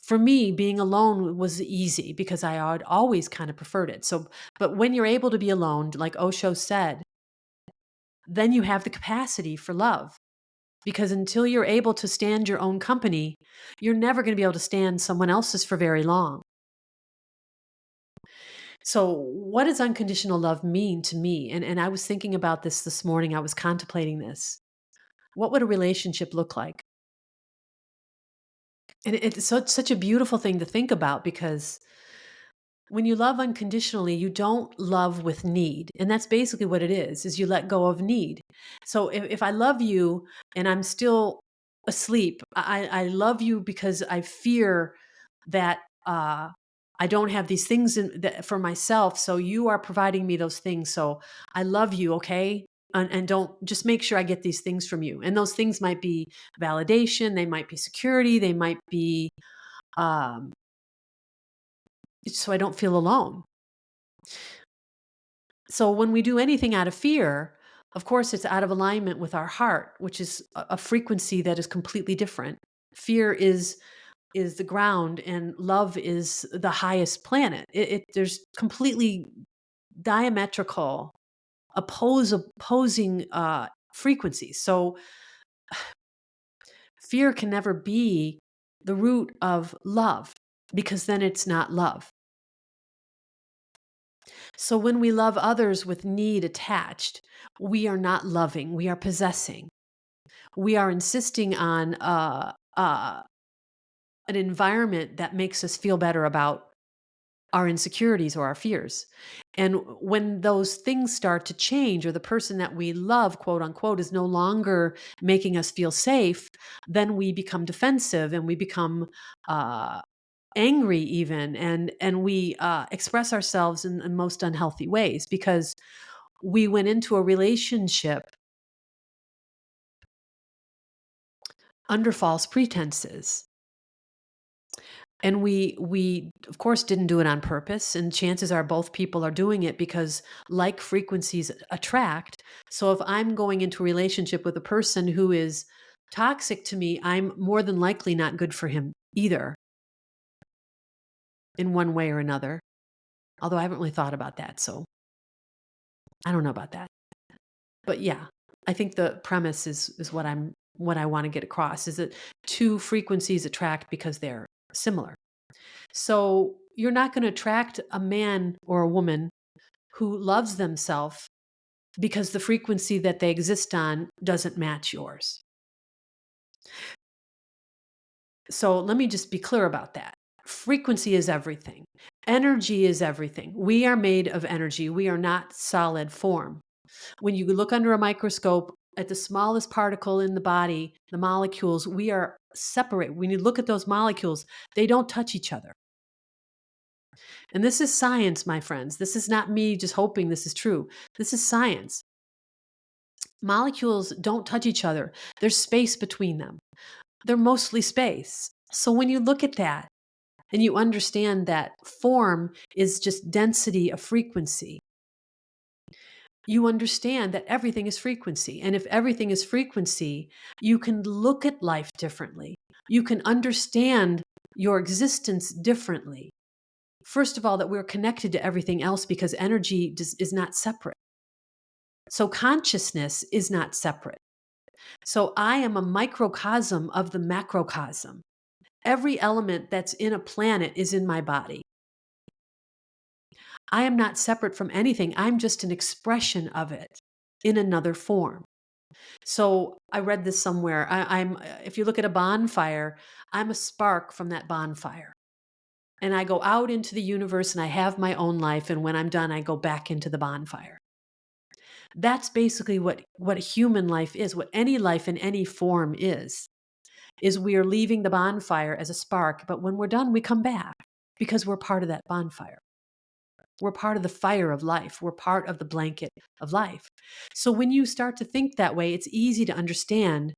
A: For me, being alone was easy because I had always kind of preferred it. So, but when you're able to be alone, like Osho said, then you have the capacity for love. Because until you're able to stand your own company, you're never going to be able to stand someone else's for very long. So, what does unconditional love mean to me? And I was thinking about this morning. I was contemplating this. What would a relationship look like? And it's such a beautiful thing to think about, because when you love unconditionally, you don't love with need. And that's basically what it is you let go of need. So if I love you and I'm still asleep, I love you because I fear that I don't have these things for myself. So you are providing me those things. So I love you, okay? And don't just make sure I get these things from you. And those things might be validation, they might be security, they might be um, so I don't feel alone. So when we do anything out of fear, of course, it's out of alignment with our heart, which is a frequency that is completely different. Fear is the ground, and love is the highest planet. There's completely diametrical, opposing frequencies. So fear can never be the root of love, because then it's not love. So when we love others with need attached, we are not loving, we are possessing. We are insisting on an environment that makes us feel better about our insecurities or our fears. And when those things start to change, or the person that we love, quote unquote, is no longer making us feel safe, then we become defensive, and we become uh, angry even, and we express ourselves in most unhealthy ways, because we went into a relationship under false pretenses. And we of course didn't do it on purpose, and chances are both people are doing it because like frequencies attract. So if I'm going into a relationship with a person who is toxic to me, I'm more than likely not good for him either, in one way or another. Although I haven't really thought about that, so I don't know about that. But yeah, I think the premise is what I want to get across, is that two frequencies attract because they're similar. So you're not going to attract a man or a woman who loves themselves because the frequency that they exist on doesn't match yours. So let me just be clear about that. Frequency is everything. Energy is everything. We are made of energy. We are not solid form. When you look under a microscope at the smallest particle in the body, the molecules, we are separate. When you look at those molecules, they don't touch each other. And this is science, my friends. This is not me just hoping this is true. This is science. Molecules don't touch each other. There's space between them. They're mostly space. So when you look at that and you understand that form is just density of frequency, you understand that everything is frequency. And if everything is frequency, you can look at life differently. You can understand your existence differently. First of all, that we're connected to everything else, because energy is not separate. So consciousness is not separate. So I am a microcosm of the macrocosm. Every element that's in a planet is in my body. I am not separate from anything. I'm just an expression of it in another form. So I read this somewhere. If you look at a bonfire, I'm a spark from that bonfire. And I go out into the universe and I have my own life. And when I'm done, I go back into the bonfire. That's basically what human life is, what any life in any form is we are leaving the bonfire as a spark. But when we're done, we come back because we're part of that bonfire. We're part of the fire of life. We're part of the blanket of life. So when you start to think that way, it's easy to understand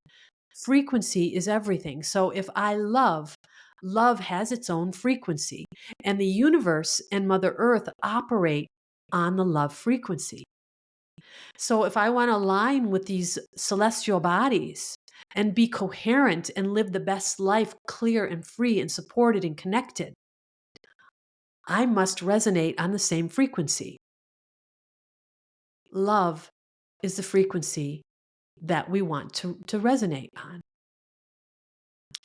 A: frequency is everything. So if I love, love has its own frequency, and the universe and Mother Earth operate on the love frequency. So if I want to align with these celestial bodies and be coherent and live the best life, clear and free and supported and connected, I must resonate on the same frequency. Love is the frequency that we want to resonate on.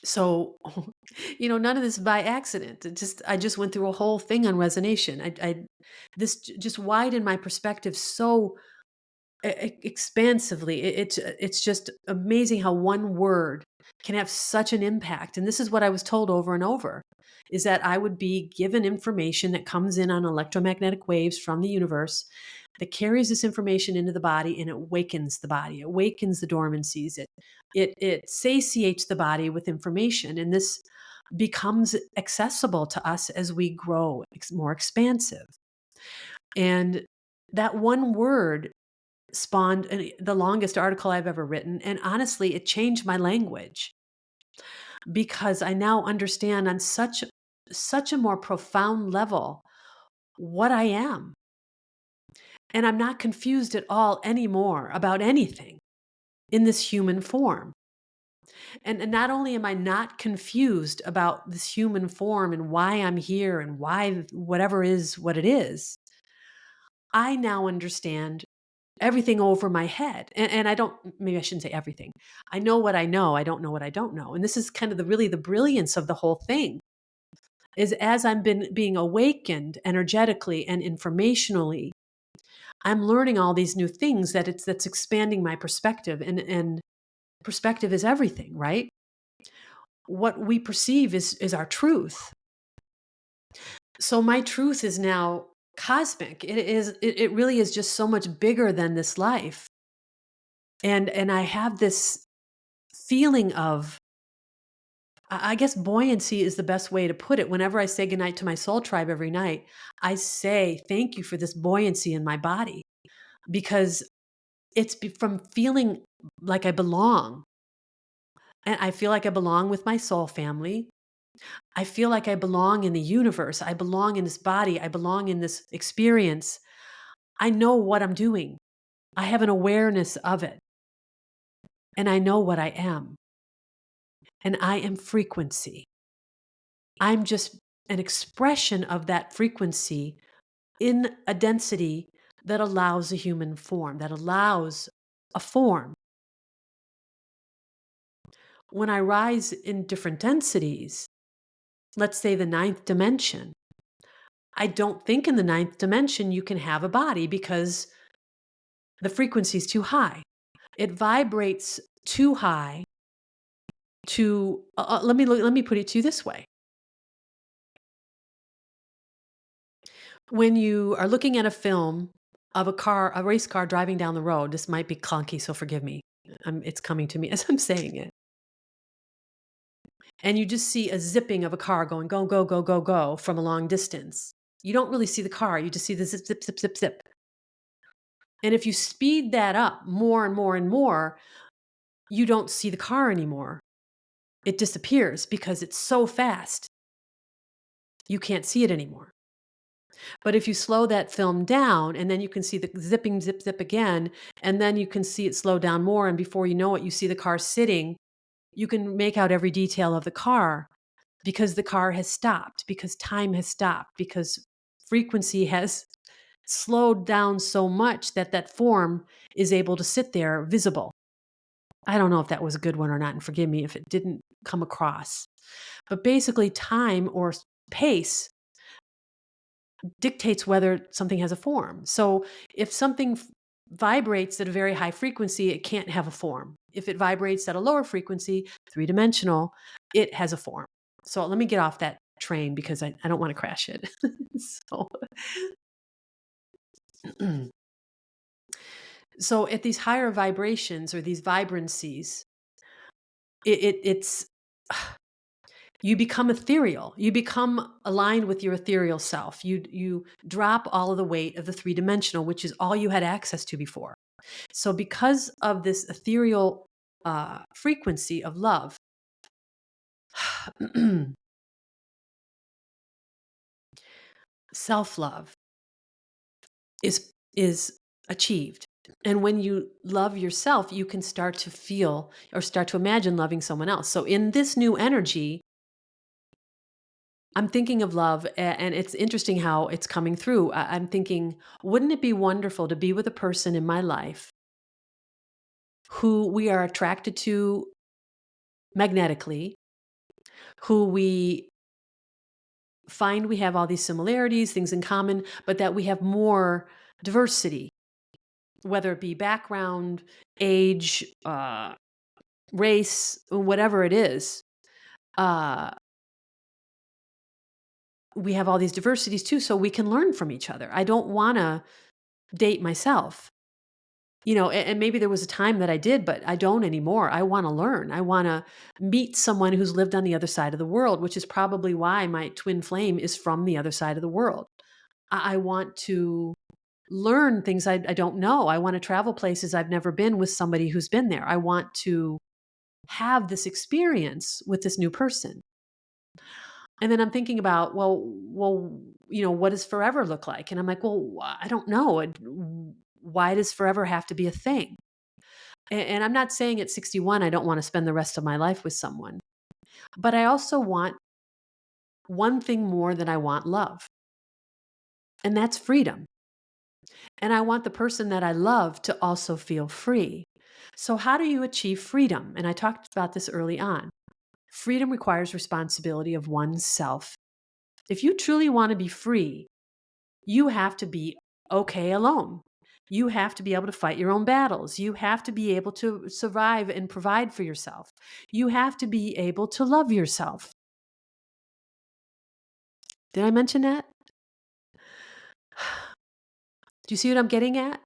A: So, none of this is by accident. I just went through a whole thing on resonation. This just widened my perspective so expansively. It's just amazing how one word can have such an impact. And this is what I was told over and over, is that I would be given information that comes in on electromagnetic waves from the universe that carries this information into the body, and it wakens the body. It wakens the dormancies. It satiates the body with information, and this becomes accessible to us as we grow more expansive. And that one word spawned the longest article I've ever written. And honestly, it changed my language because I now understand on such a more profound level what I am. And I'm not confused at all anymore about anything in this human form. And not only am I not confused about this human form and why I'm here and why whatever is what it is, I now understand everything over my head. And I don't, maybe I shouldn't say everything. I know what I know. I don't know what I don't know. And this is kind of really the brilliance of the whole thing, is as I'm being awakened energetically and informationally, I'm learning all these new things that's expanding my perspective, and perspective is everything, right? What we perceive is our truth. So my truth is now cosmic. It really is just so much bigger than this life. And I have this feeling of, I guess buoyancy is the best way to put it. Whenever I say goodnight to my soul tribe every night, I say thank you for this buoyancy in my body, because it's from feeling like I belong. And I feel like I belong with my soul family. I feel like I belong in the universe. I belong in this body. I belong in this experience. I know what I'm doing. I have an awareness of it. And I know what I am. And I am frequency. I'm just an expression of that frequency in a density that allows a human form, that allows a form. When I rise in different densities, let's say the ninth dimension, I don't think in the ninth dimension you can have a body because the frequency is too high. It vibrates too high to, let me put it to you this way. When you are looking at a film of a race car driving down the road, this might be clunky, so forgive me. It's coming to me as I'm saying it. And you just see a zipping of a car going go, go, go, go, go from a long distance. You don't really see the car. You just see the zip, zip, zip, zip, zip. And if you speed that up more and more and more, you don't see the car anymore. It disappears because it's so fast. You can't see it anymore. But if you slow that film down, and then you can see the zipping, zip, zip again, and then you can see it slow down more, and before you know it, you see the car sitting. You can make out every detail of the car because the car has stopped, because time has stopped, because frequency has slowed down so much that that form is able to sit there visible. I don't know if that was a good one or not, and forgive me if it didn't come across. But basically, time or pace dictates whether something has a form. So if something vibrates at a very high frequency, it can't have a form. If it vibrates at a lower frequency, three-dimensional, it has a form. So let me get off that train because I don't want to crash it. so, so at these higher vibrations or these vibrancies, it's you become ethereal. You become aligned with your ethereal self. You drop all of the weight of the three-dimensional, which is all you had access to before. So because of this ethereal frequency of love, self-love is achieved. And when you love yourself, you can start to feel or start to imagine loving someone else. So in this new energy, I'm thinking of love, and it's interesting how it's coming through. I'm thinking, wouldn't it be wonderful to be with a person in my life who we are attracted to magnetically, who we find we have all these similarities, things in common, but that we have more diversity, whether it be background, age, race, whatever it is. Uh, we have all these diversities too, so we can learn from each other. I don't want to date myself. And maybe there was a time that I did, but I don't anymore. I want to learn. I want to meet someone who's lived on the other side of the world, which is probably why my twin flame is from the other side of the world. I want to learn things I don't know. I want to travel places I've never been with somebody who's been there. I want to have this experience with this new person. And then I'm thinking about, what does forever look like? And I'm like, well, I don't know. Why does forever have to be a thing? And I'm not saying at 61, I don't want to spend the rest of my life with someone, but I also want one thing more than I want love, and that's freedom. And I want the person that I love to also feel free. So, how do you achieve freedom? And I talked about this early on. Freedom requires responsibility of oneself. If you truly want to be free, you have to be okay alone. You have to be able to fight your own battles. You have to be able to survive and provide for yourself. You have to be able to love yourself. Did I mention that? Do you see what I'm getting at?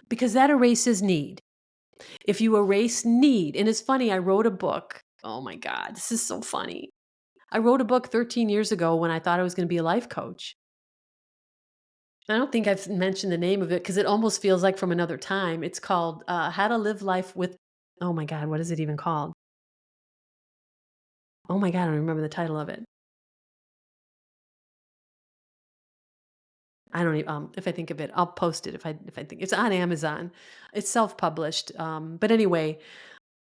A: Because that erases need. If you erase need, and it's funny, I wrote a book. Oh my God, this is so funny. I wrote a book 13 years ago when I thought I was going to be a life coach. I don't think I've mentioned the name of it because it almost feels like from another time. It's called How to Live Life with, oh my God, what is it even called? Oh my God, I don't remember the title of it. I don't even, if I think of it, I'll post it if I think it's on Amazon. It's self-published. But anyway,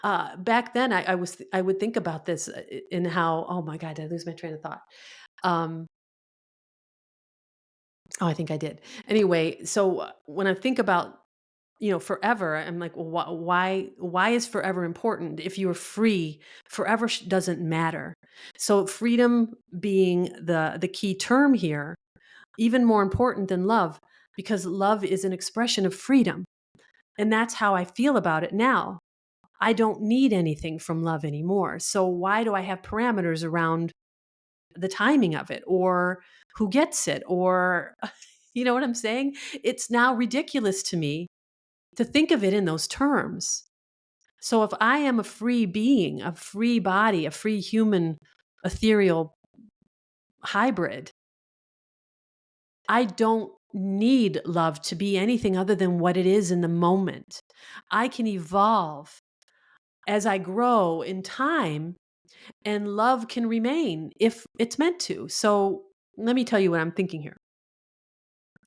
A: back then I would think about this in how, oh my God, did I lose my train of thought? Um, oh, I think I did. Anyway, so when I think about forever, I'm like, well, why is forever important? If you are free, forever doesn't matter. So freedom being the key term here, even more important than love, because love is an expression of freedom. And that's how I feel about it now. I don't need anything from love anymore. So why do I have parameters around the timing of it or who gets it or you know what I'm saying? It's now ridiculous to me to think of it in those terms. So if I am a free being, a free body, a free human ethereal hybrid, I don't need love to be anything other than what it is in the moment. I can evolve as I grow in time, and love can remain if it's meant to. So let me tell you what I'm thinking here.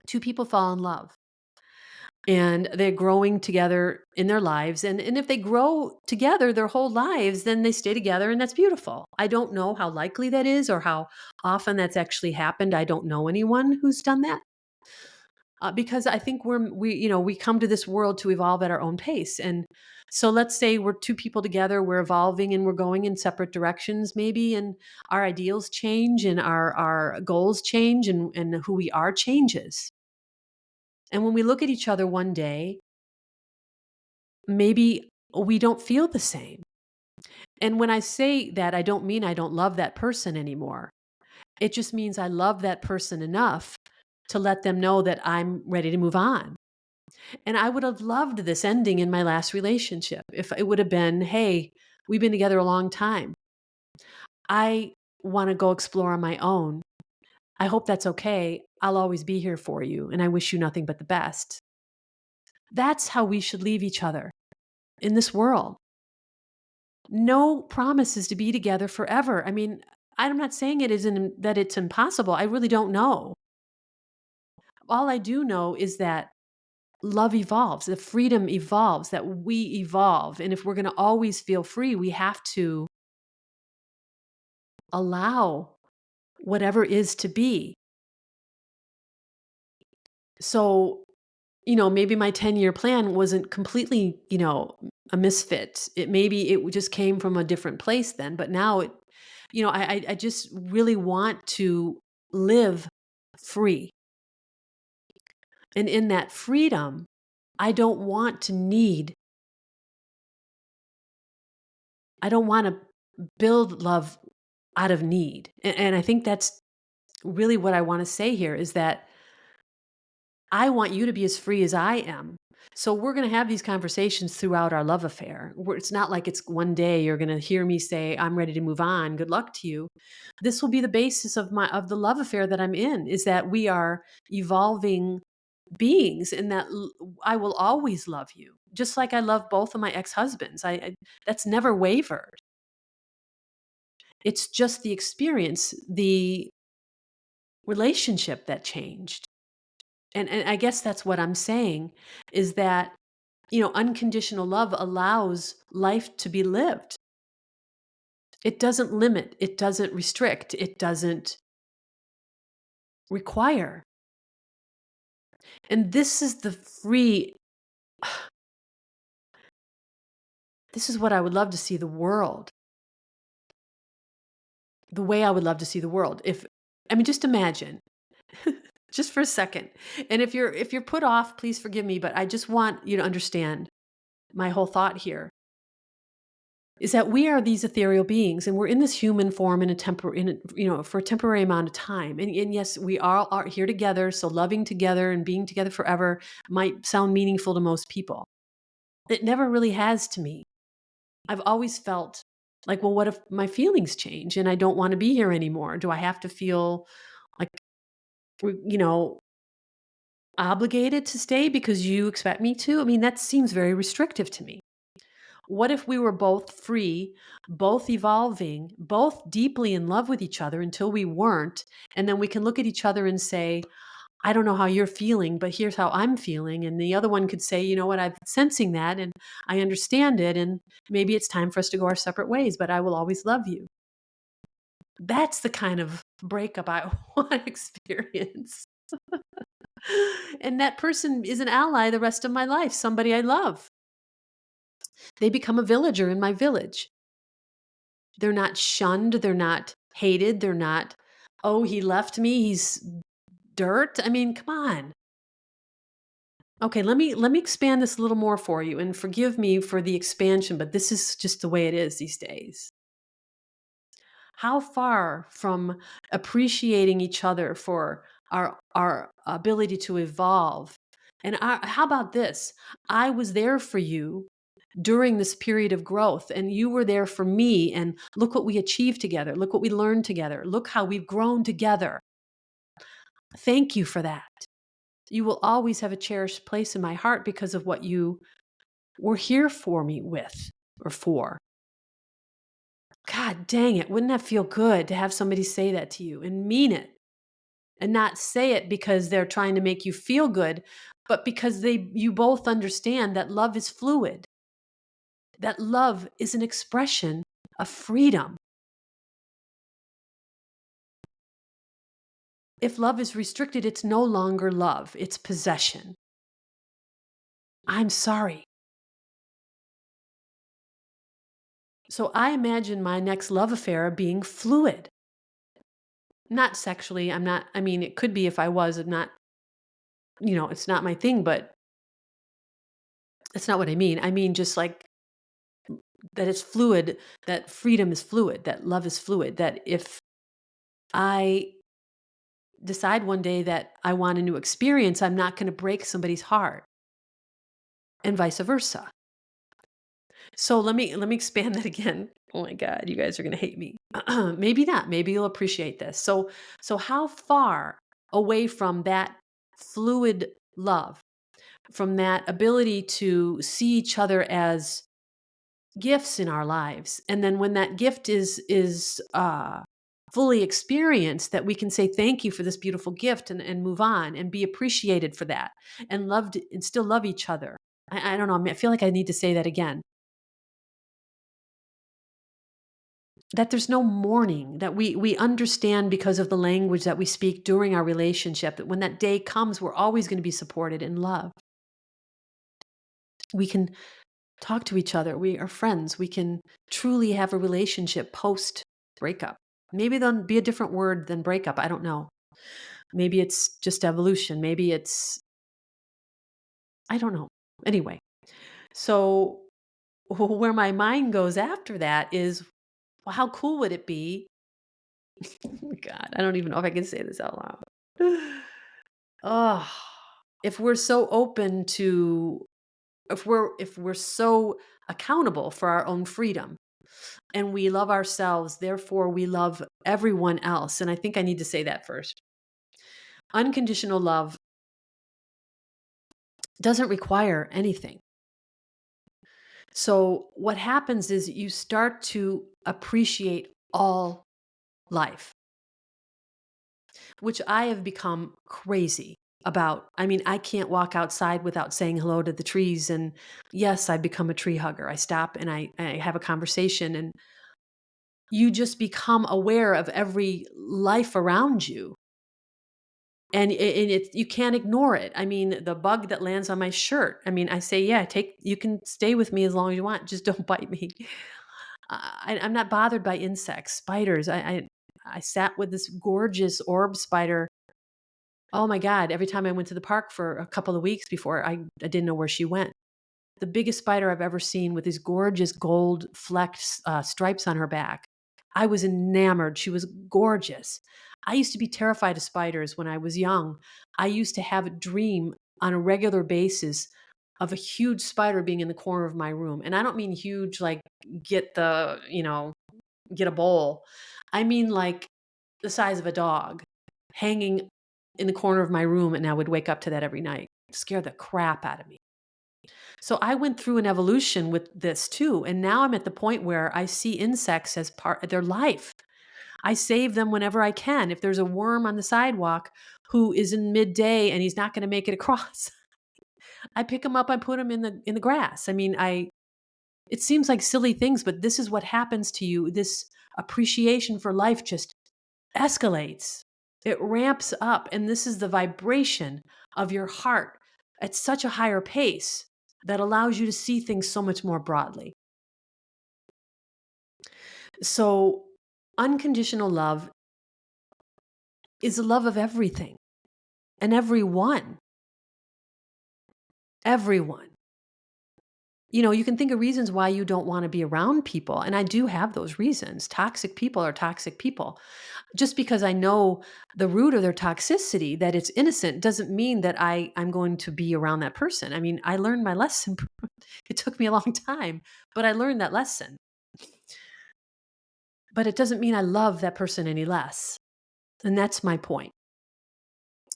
A: Two people fall in love and they're growing together in their lives. And if they grow together their whole lives, then they stay together, and that's beautiful. I don't know how likely that is or how often that's actually happened. I don't know anyone who's done that. because I think we come to this world to evolve at our own pace. And so let's say we're two people together, we're evolving and we're going in separate directions maybe, and our ideals change and our goals change, and who we are changes. And when we look at each other one day, maybe we don't feel the same. And when I say that, I don't mean I don't love that person anymore. It just means I love that person enough to let them know that I'm ready to move on. And I would have loved this ending in my last relationship if it would have been, hey, we've been together a long time. I want to go explore on my own. I hope that's okay. I'll always be here for you, and I wish you nothing but the best. That's how we should leave each other in this world. No promises to be together forever. I mean, I'm not saying it isn't that it's impossible. I really don't know. All I do know is that love evolves, the freedom evolves, that we evolve. And if we're going to always feel free, we have to allow whatever is to be. So, maybe my 10-year plan wasn't completely, a misfit. It just came from a different place then, but now I just really want to live free. And in that freedom, I don't want to need, I don't want to build love out of need. And I think that's really what I want to say here is that I want you to be as free as I am. So we're going to have these conversations throughout our love affair. It's not like it's one day you're going to hear me say, I'm ready to move on. Good luck to you. This will be the basis of the love affair that I'm in, is that we are evolving beings, and that I will always love you. Just like I love both of my ex-husbands. That's never wavered. It's just the experience, the relationship that changed. And I guess that's what I'm saying, is that, unconditional love allows life to be lived. It doesn't limit, it doesn't restrict, it doesn't require. And this is the free, this is what I would love to see the world, the way I would love to see the world. I mean, just imagine, just for a second. And if you're put off, please forgive me, but I just want you to understand my whole thought here is that we are these ethereal beings, and we're in this human form for a temporary amount of time. And yes, we all are here together. So loving together and being together forever might sound meaningful to most people. It never really has to me. I've always felt like, well, what if my feelings change and I don't want to be here anymore? Do I have to feel like, you know, obligated to stay because you expect me to? I mean, that seems very restrictive to me. What if we were both free, both evolving, both deeply in love with each other until we weren't? And then we can look at each other and say, I don't know how you're feeling, but here's how I'm feeling. And the other one could say, you know what, I'm sensing that and I understand it. And maybe it's time for us to go our separate ways, but I will always love you. That's the kind of breakup I want to experience. And that person is an ally the rest of my life, somebody I love. They become a villager in my village. They're not shunned, they're not hated, they're not, "Oh, he left me, he's dirt." I mean, come on. Okay, let me expand this a little more for you, and forgive me for the expansion, but this is just the way it is these days. How far from appreciating each other for our ability to evolve, and how about this? I was there for you during this period of growth, and you were there for me, and look what we achieved together, look what we learned together, look how we've grown together. Thank you for that. You will always have a cherished place in my heart because of what you were here for me with, or for. God dang it, wouldn't that feel good to have somebody say that to you and mean it, and not say it because they're trying to make you feel good, but because you both understand that love is fluid, that love is an expression of freedom. If love is restricted, it's no longer love, it's possession. I'm sorry. So I imagine my next love affair being fluid. Not sexually, I mean, it could be if I was, I'm not, it's not my thing, but that's not what I mean. I mean, just like that it's fluid, that freedom is fluid, that love is fluid, that if I decide one day that I want a new experience, I'm not going to break somebody's heart and vice versa. So let me expand that again. Oh my god, you guys are going to hate me. Maybe not. Maybe you'll appreciate this. So how far away from that fluid love, from that ability to see each other as gifts in our lives, and then when that gift is fully experienced, that we can say thank you for this beautiful gift and move on and be appreciated for that and loved and still love each other. I don't know, I feel like I need to say that again. That there's no mourning, that we understand because of the language that we speak during our relationship, that when that day comes, we're always going to be supported and loved. We can talk to each other. We are friends. We can truly have a relationship post breakup. Maybe there'll be a different word than breakup. I don't know. Maybe it's just evolution. Maybe it's, I don't know. Anyway, so where my mind goes after that is, well, how cool would it be? Oh my God, I don't even know if I can say this out loud. Oh, if we're so open to, if we're so accountable for our own freedom, and we love ourselves, therefore we love everyone else. And I think I need to say that first. Unconditional love doesn't require anything. So what happens is you start to appreciate all life, which I have become crazy about. I mean, I can't walk outside without saying hello to the trees. And yes, I become a tree hugger. I stop and I have a conversation, and you just become aware of every life around you. And you can't ignore it. I mean, the bug that lands on my shirt. I mean, I say, yeah, you can stay with me as long as you want. Just don't bite me. I'm not bothered by insects, spiders. I sat with this gorgeous orb spider. Oh my God! Every time I went to the park for a couple of weeks before, I didn't know where she went. The biggest spider I've ever seen, with these gorgeous gold flecked stripes on her back. I was enamored. She was gorgeous. I used to be terrified of spiders when I was young. I used to have a dream on a regular basis of a huge spider being in the corner of my room. And I don't mean huge like get the, get a bowl. I mean like the size of a dog hanging in the corner of my room, and I would wake up to that every night. Scare the crap out of me. So I went through an evolution with this too. And now I'm at the point where I see insects as part of their life. I save them whenever I can. If there's a worm on the sidewalk who is in midday and he's not going to make it across, I pick him up, I put him in the grass. I mean, it seems like silly things, but this is what happens to you. This appreciation for life just escalates. It ramps up, and this is the vibration of your heart at such a higher pace that allows you to see things so much more broadly. So, unconditional love is the love of everything and everyone. Everyone. You can think of reasons why you don't want to be around people. And I do have those reasons. Toxic people are toxic people. Just because I know the root of their toxicity, that it's innocent, doesn't mean that I'm going to be around that person. I mean, I learned my lesson. It took me a long time, but I learned that lesson. But it doesn't mean I love that person any less. And that's my point.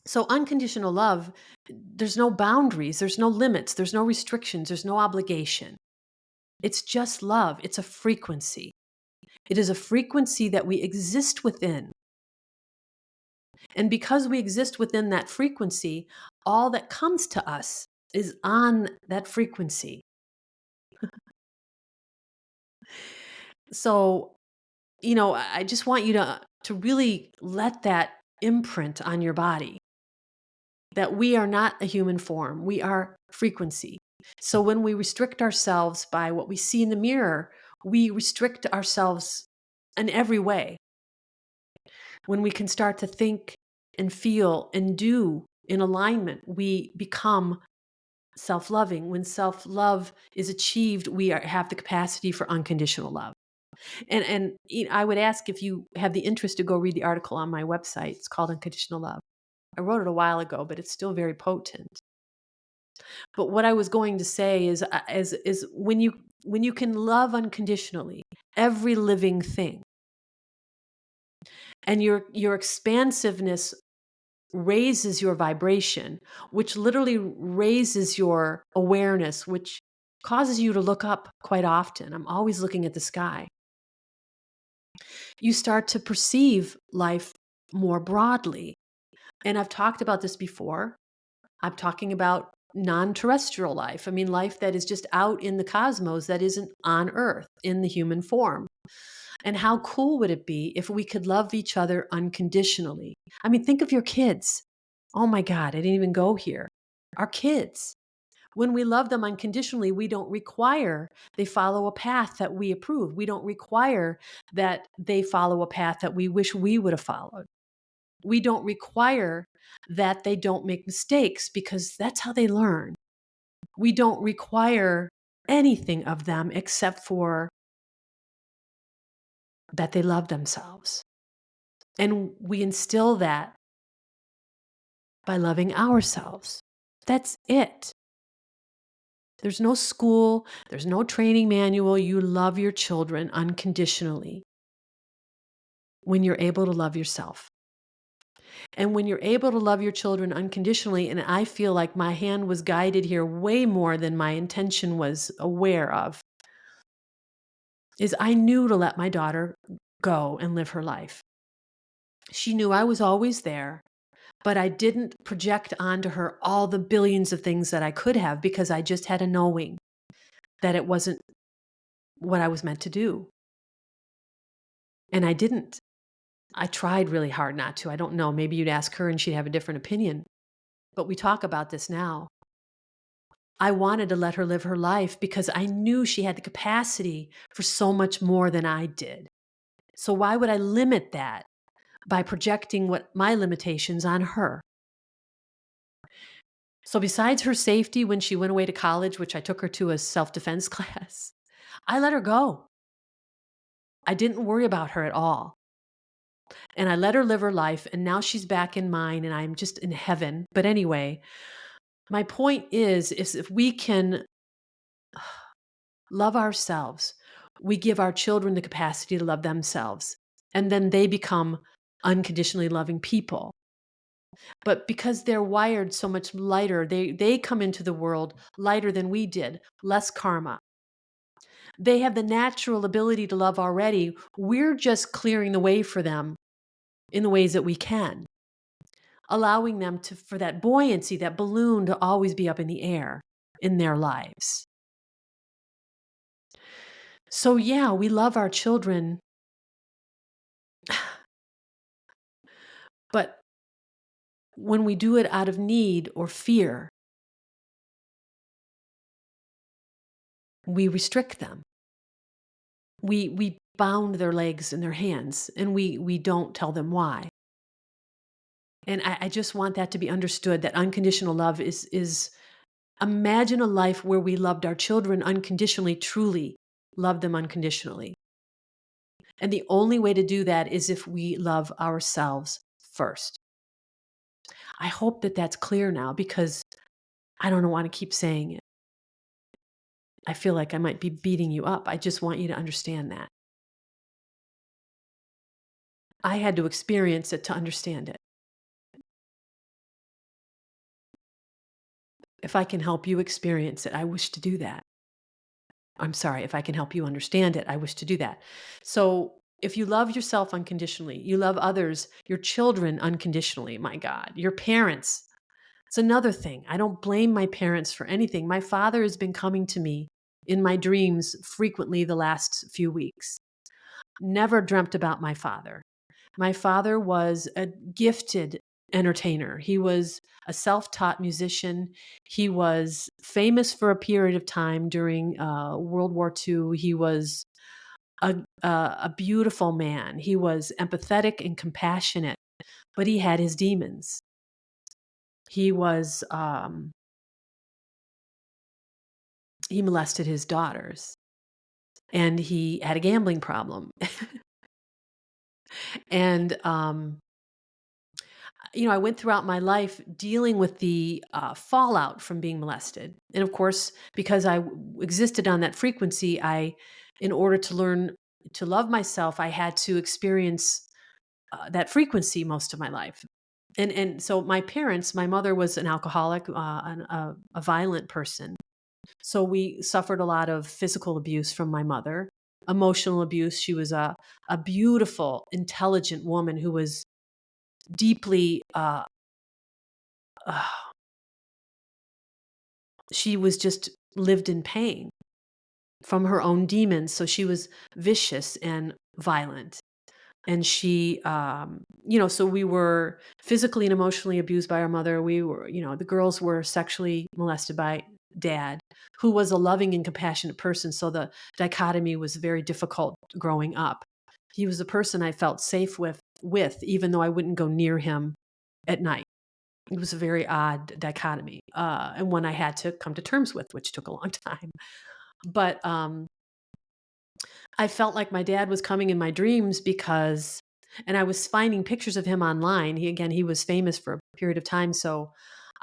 A: So, unconditional love, there's no boundaries, there's no limits, there's no restrictions, there's no obligation. It's just love. It's a frequency. It is a frequency that we exist within. And because we exist within that frequency, all that comes to us is on that frequency. So, I just want you to really let that imprint on your body that we are not a human form, we are frequency. So when we restrict ourselves by what we see in the mirror, we restrict ourselves in every way. When we can start to think and feel and do in alignment, we become self-loving. When self-love is achieved, have the capacity for unconditional love. And I would ask if you have the interest to go read the article on my website. It's called Unconditional Love. I wrote it a while ago, but it's still very potent. But what I was going to say is when you can love unconditionally every living thing, and your expansiveness raises your vibration, which literally raises your awareness, which causes you to look up quite often. I'm always looking at the sky. You start to perceive life more broadly. And I've talked about this before. I'm talking about non-terrestrial life. I mean, life that is just out in the cosmos that isn't on Earth in the human form. And how cool would it be if we could love each other unconditionally? I mean, think of your kids. Oh my God, I didn't even go here. Our kids. When we love them unconditionally, we don't require they follow a path that we approve. We don't require that they follow a path that we wish we would have followed. We don't require that they don't make mistakes because that's how they learn. We don't require anything of them except for that they love themselves. And we instill that by loving ourselves. That's it. There's no school, there's no training manual. You love your children unconditionally when you're able to love yourself. And when you're able to love your children unconditionally, and I feel like my hand was guided here way more than my intention was aware of, is I knew to let my daughter go and live her life. She knew I was always there, but I didn't project onto her all the billions of things that I could have because I just had a knowing that it wasn't what I was meant to do. And I didn't. I tried really hard not to. I don't know. Maybe you'd ask her and she'd have a different opinion. But we talk about this now. I wanted to let her live her life because I knew she had the capacity for so much more than I did. So why would I limit that by projecting what my limitations on her? So besides her safety when she went away to college, which I took her to a self-defense class, I let her go. I didn't worry about her at all. And I let her live her life, and now she's back in mine, and I'm just in heaven. But anyway, my point is if we can love ourselves, we give our children the capacity to love themselves, and then they become unconditionally loving people. But because they're wired so much lighter, they come into the world lighter than we did, less karma. They have the natural ability to love already. We're just clearing the way for them in the ways that we can, allowing them for that buoyancy, that balloon to always be up in the air in their lives. So yeah, we love our children, but when we do it out of need or fear, we restrict them. We bound their legs and their hands, and we don't tell them why. And I just want that to be understood, that unconditional love is imagine a life where we loved our children unconditionally, truly loved them unconditionally. And the only way to do that is if we love ourselves first. I hope that that's clear now because I don't want to keep saying it. I feel like I might be beating you up. I just want you to understand that. I had to experience it to understand it. If I can help you experience it, I wish to do that. I'm sorry, if I can help you understand it, I wish to do that. So if you love yourself unconditionally, you love others, your children unconditionally, my God, your parents. It's another thing. I don't blame my parents for anything. My father has been coming to me in my dreams frequently the last few weeks. Never dreamt about my father. My father was a gifted entertainer. He was a self-taught musician. He was famous for a period of time during World War II. He was a beautiful man. He was empathetic and compassionate, but he had his demons. He was he molested his daughters, and he had a gambling problem. And I went throughout my life dealing with the fallout from being molested. And of course, because existed on that frequency, in order to learn to love myself, I had to experience that frequency most of my life. And so my parents, my mother was an alcoholic, a violent person. So we suffered a lot of physical abuse from my mother, emotional abuse. She was a beautiful, intelligent woman who was deeply uh, she was just lived in pain from her own demons. So she was vicious and violent. And so we were physically and emotionally abused by our mother. We were, the girls were sexually molested by dad, who was a loving and compassionate person. So the dichotomy was very difficult growing up. He was a person I felt safe with, even though I wouldn't go near him at night. It was a very odd dichotomy, and one I had to come to terms with, which took a long time. But I felt like my dad was coming in my dreams and I was finding pictures of him online. He was famous for a period of time. So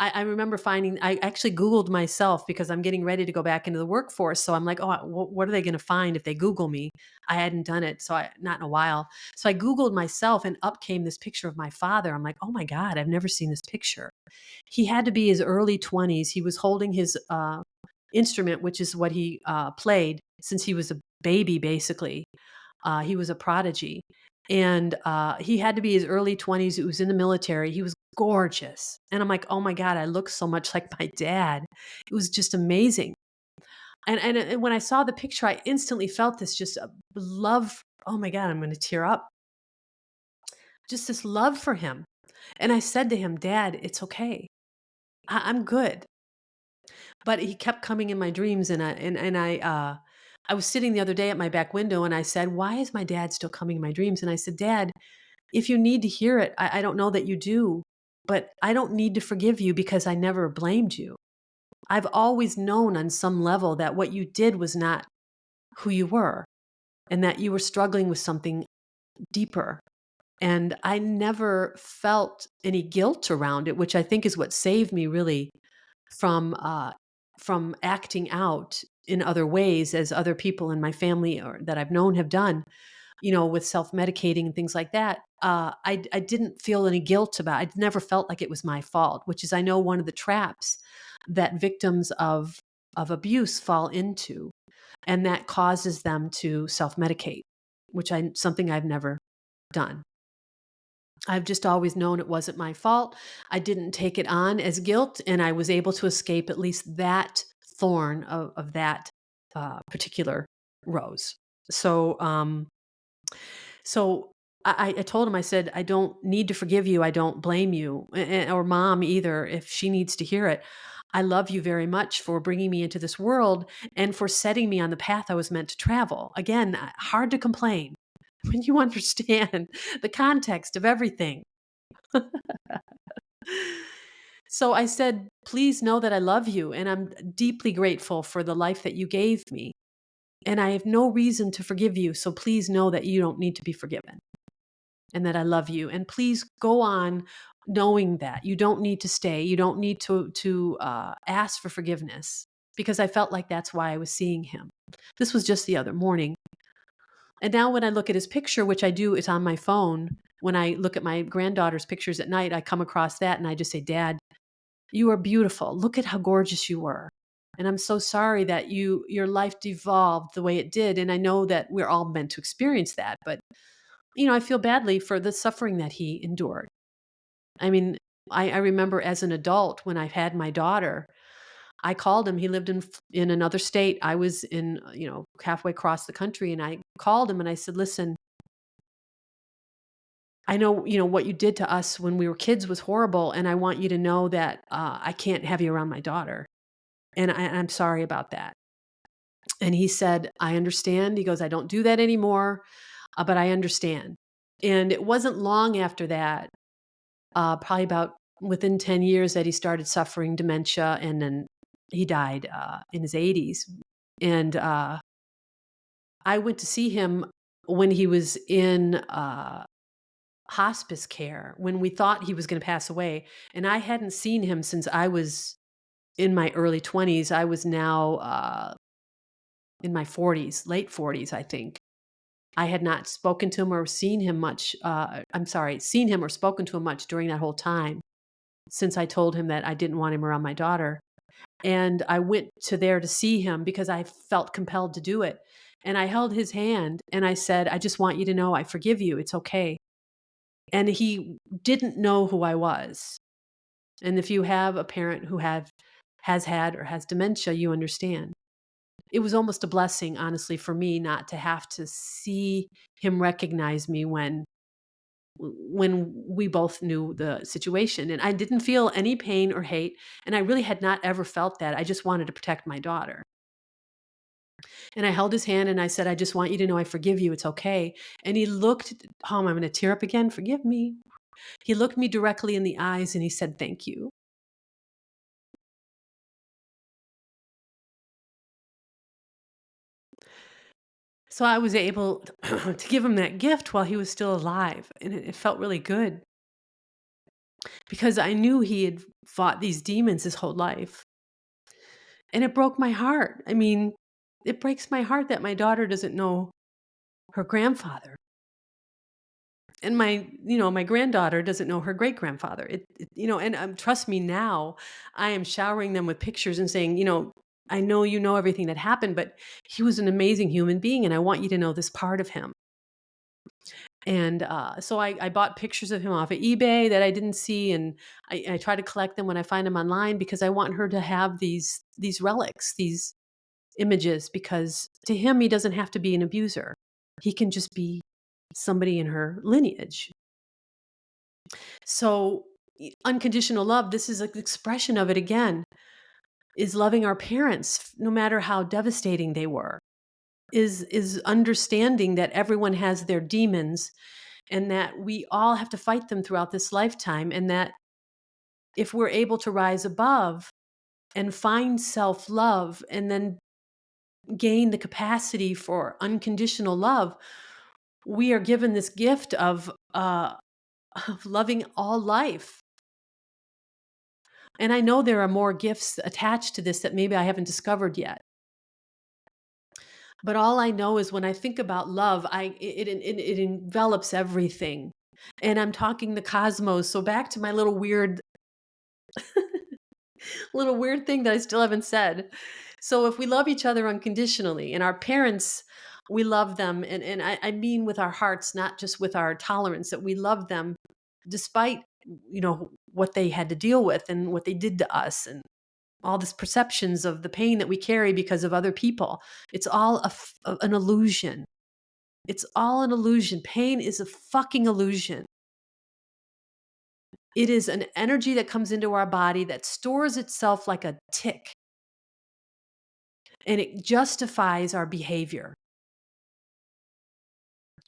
A: I remember I actually Googled myself because I'm getting ready to go back into the workforce. So I'm like, oh, what are they going to find if they Google me? I hadn't done it. Not in a while. So I Googled myself and up came this picture of my father. I'm like, oh my God, I've never seen this picture. He had to be his early 20s. He was holding his instrument, which is what he played since he was a baby, basically. He was a prodigy. And he had to be his early 20s. He was in the military. He was gorgeous. And I'm like, oh my God, I look so much like my dad. It was just amazing. And when I saw the picture, I instantly felt this just love. Oh my God, I'm going to tear up. Just this love for him. And I said to him, Dad, it's okay. I'm good. But he kept coming in my dreams, I was sitting the other day at my back window, and I said, "Why is my dad still coming in my dreams?" And I said, "Dad, if you need to hear it, I don't know that you do, but I don't need to forgive you because I never blamed you. I've always known on some level that what you did was not who you were, and that you were struggling with something deeper. And I never felt any guilt around it, which I think is what saved me really from from acting out in other ways as other people in my family or that I've known have done, with self-medicating and things like that. I didn't feel any guilt about it. I never felt like it was my fault, which is, I know, one of the traps that victims of abuse fall into, and that causes them to self-medicate, which I something I've never done. I've just always known it wasn't my fault. I didn't take it on as guilt, and I was able to escape at least that thorn of that particular rose. So, so I told him, I said, I don't need to forgive you. I don't blame you, or mom either, if she needs to hear it. I love you very much for bringing me into this world and for setting me on the path I was meant to travel. Again, hard to complain when you understand the context of everything. So I said, please know that I love you and I'm deeply grateful for the life that you gave me. And I have no reason to forgive you. So please know that you don't need to be forgiven and that I love you. And please go on knowing that you don't need to stay. You don't need to ask for forgiveness, because I felt like that's why I was seeing him. This was just the other morning. And now when I look at his picture, which I do, it's on my phone. When I look at my granddaughter's pictures at night, I come across that and I just say, Dad, you are beautiful. Look at how gorgeous you were. And I'm so sorry that your life devolved the way it did. And I know that we're all meant to experience that. But, I feel badly for the suffering that he endured. I mean, I remember as an adult when I had my daughter, I called him. He lived in another state. I was in, halfway across the country. And I called him and I said, listen, I know, what you did to us when we were kids was horrible, and I want you to know that I can't have you around my daughter, and I'm sorry about that." And he said, "I understand." He goes, "I don't do that anymore, but I understand." And it wasn't long after that, probably about within 10 years, that he started suffering dementia, and then he died in his 80s. And I went to see him when he was in hospice care, when we thought he was going to pass away. And I hadn't seen him since I was in my early 20s. I was now in my 40s, late 40s, I think. I had not spoken to him or seen him much. I'm sorry, seen him or spoken to him much during that whole time, since I told him that I didn't want him around my daughter. And I went to there to see him because I felt compelled to do it. And I held his hand and I said, "I just want you to know I forgive you. It's okay." And he didn't know who I was. And if you have a parent who has had or has dementia, you understand. It was almost a blessing, honestly, for me not to have to see him recognize me when we both knew the situation. And I didn't feel any pain or hate, and I really had not ever felt that. I just wanted to protect my daughter. And I held his hand and I said, "I just want you to know I forgive you. It's okay." And he looked, oh, I'm going to tear up again. Forgive me. He looked me directly in the eyes and he said, "Thank you." So I was able to give him that gift while he was still alive. And it felt really good because I knew he had fought these demons his whole life. And it broke my heart. I mean, it breaks my heart that my daughter doesn't know her grandfather. And my granddaughter doesn't know her great grandfather. And trust me, now I am showering them with pictures and saying, I know you know everything that happened, but he was an amazing human being, and I want you to know this part of him. And so I bought pictures of him off of eBay that I didn't see, and I try to collect them when I find them online because I want her to have these relics, these images, because to him, he doesn't have to be an abuser. He can just be somebody in her lineage. So, unconditional love, this is an expression of it again, is loving our parents no matter how devastating they were. Is understanding that everyone has their demons and that we all have to fight them throughout this lifetime, and that if we're able to rise above and find self-love and then gain the capacity for unconditional love, we are given this gift of loving all life. And I know there are more gifts attached to this that maybe I haven't discovered yet. But all I know is when I think about love, it envelops everything. And I'm talking the cosmos. So back to my little weird thing that I still haven't said. So if we love each other unconditionally, and our parents, we love them, and I mean with our hearts, not just with our tolerance, that we love them despite what they had to deal with and what they did to us, and all these perceptions of the pain that we carry because of other people. It's all an illusion. It's all an illusion. Pain is a fucking illusion. It is an energy that comes into our body that stores itself like a tick, and it justifies our behavior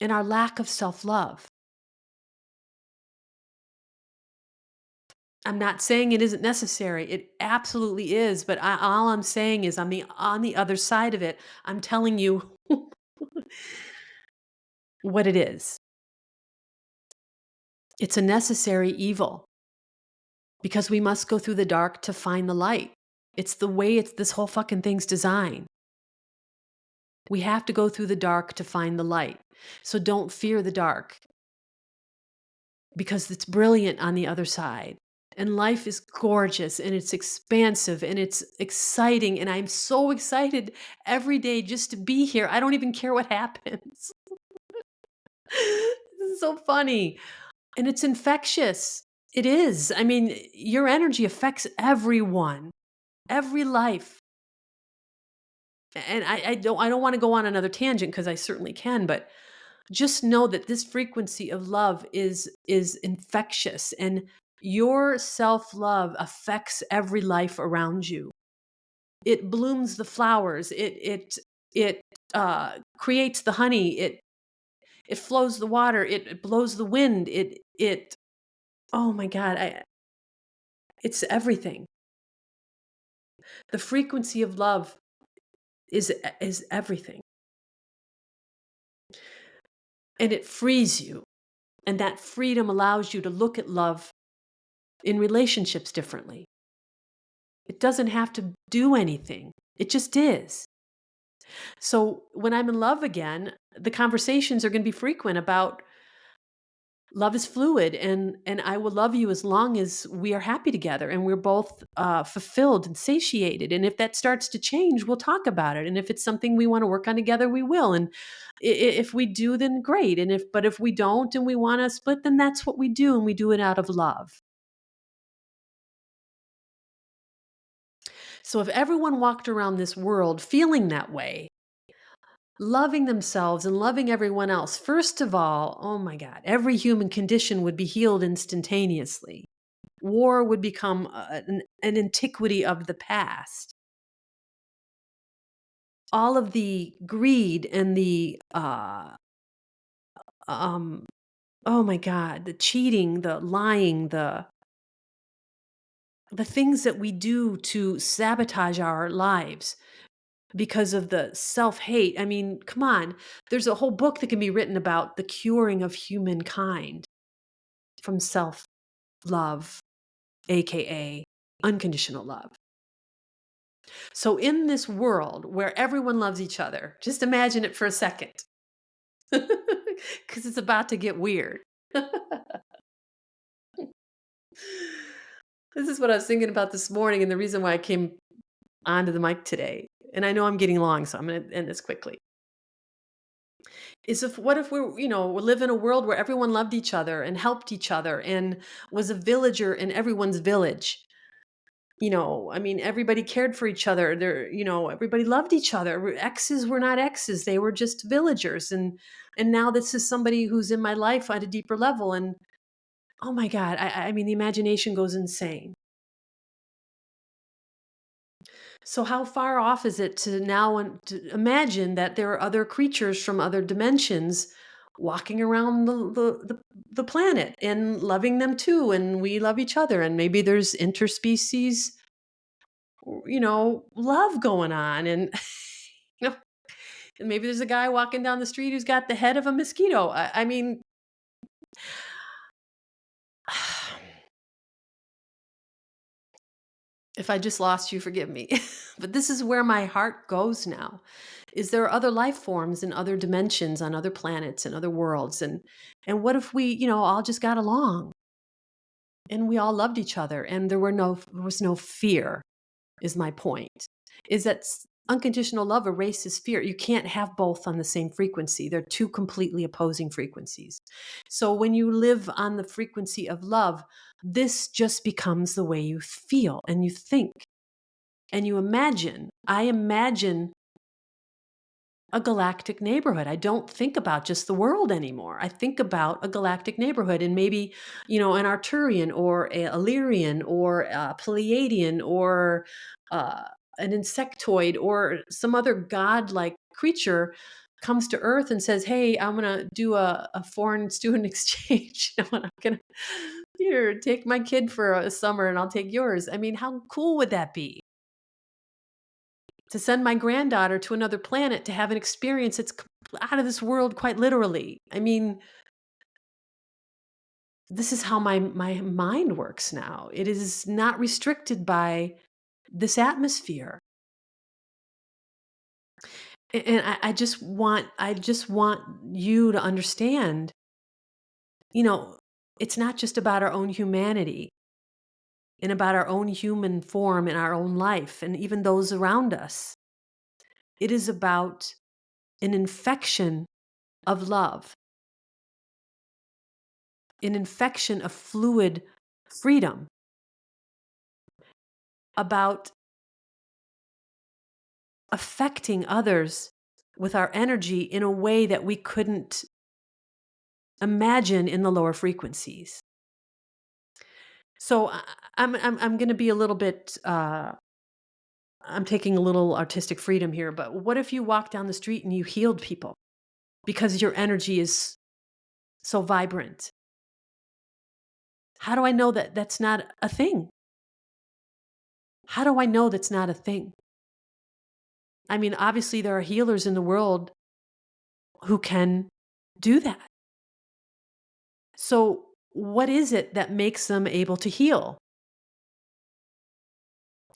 A: and our lack of self-love. I'm not saying it isn't necessary. It absolutely is, but all I'm saying is on the other side of it, I'm telling you what it is. It's a necessary evil because we must go through the dark to find the light. It's the way this whole fucking thing's designed. We have to go through the dark to find the light. So don't fear the dark because it's brilliant on the other side. And life is gorgeous and it's expansive and it's exciting. And I'm so excited every day just to be here. I don't even care what happens. This is so funny. And it's infectious. It is. I mean, your energy affects everyone, every life. And I don't want to go on another tangent because I certainly can, but Just know that this frequency of love is infectious, and your self-love affects every life around you. It blooms the flowers. It creates the honey. It flows the water. It blows the wind. It oh my God, it's everything. The frequency of love is everything, and it frees you. And that freedom allows you to look at love in relationships differently. It doesn't have to do anything. It just is. So when I'm in love again, the conversations are going to be frequent about love is fluid, and I will love you as long as we are happy together and we're both fulfilled and satiated. And if that starts to change, we'll talk about it. And if it's something we want to work on together, we will. And if we do, then great. And if we don't and we want to split, then that's what we do, and we do it out of love. So if everyone walked around this world feeling that way, loving themselves and loving everyone else, first of all, oh my God, every human condition would be healed instantaneously. War would become an antiquity of the past. All of the greed and the, um, oh my God, the cheating, the lying, the things that we do to sabotage our lives because of the self-hate. I mean, come on. There's a whole book that can be written about the curing of humankind from self-love, aka unconditional love. So in this world where everyone loves each other, just imagine it for a second. Cuz it's about to get weird. This is what I was thinking about this morning, and the reason why I came onto the mic today. And I know I'm getting long, so I'm going to end this quickly. Is if what if we live in a world where everyone loved each other and helped each other and was a villager in everyone's village? I mean, everybody cared for each other. Everybody loved each other. Exes were not exes; they were just villagers. And now this is somebody who's in my life at a deeper level. And oh my God, I mean, the imagination goes insane. So how far off is it to now to imagine that there are other creatures from other dimensions walking around the planet and loving them too, and we love each other, and maybe there's interspecies, love going on, and you know, and maybe there's a guy walking down the street who's got the head of a mosquito. I mean, if I just lost you, forgive me. But this is where my heart goes now. Is there are other life forms in other dimensions on other planets and other worlds, and what if we, all just got along and we all loved each other and there was no fear, is my point. Is that unconditional love erases fear. You can't have both on the same frequency. They're two completely opposing frequencies. So when you live on the frequency of love, this just becomes the way you feel and you think and you imagine. I imagine a galactic neighborhood. I don't think about just the world anymore. I think about a galactic neighborhood, and maybe, an Arturian or a Illyrian or a Pleiadian or uh, an insectoid or some other godlike creature comes to Earth and says, "Hey, I'm gonna do a foreign student exchange. I'm gonna here take my kid for a summer, and I'll take yours." I mean, how cool would that be? To send my granddaughter to another planet to have an experience that's out of this world, quite literally. I mean, this is how my mind works now. It is not restricted by this atmosphere. And I just want you to understand, you know, it's not just about our own humanity and about our own human form in our own life and even those around us. It is about an infection of love, an infection of fluid freedom, about affecting others with our energy in a way that we couldn't Imagine in the lower frequencies. So I'm going to be a little bit. I'm taking a little artistic freedom here, but what if you walk down the street and you healed people because your energy is so vibrant? How do I know that that's not a thing? How do I know that's not a thing? I mean, obviously, there are healers in the world who can do that. So, what is it that makes them able to heal?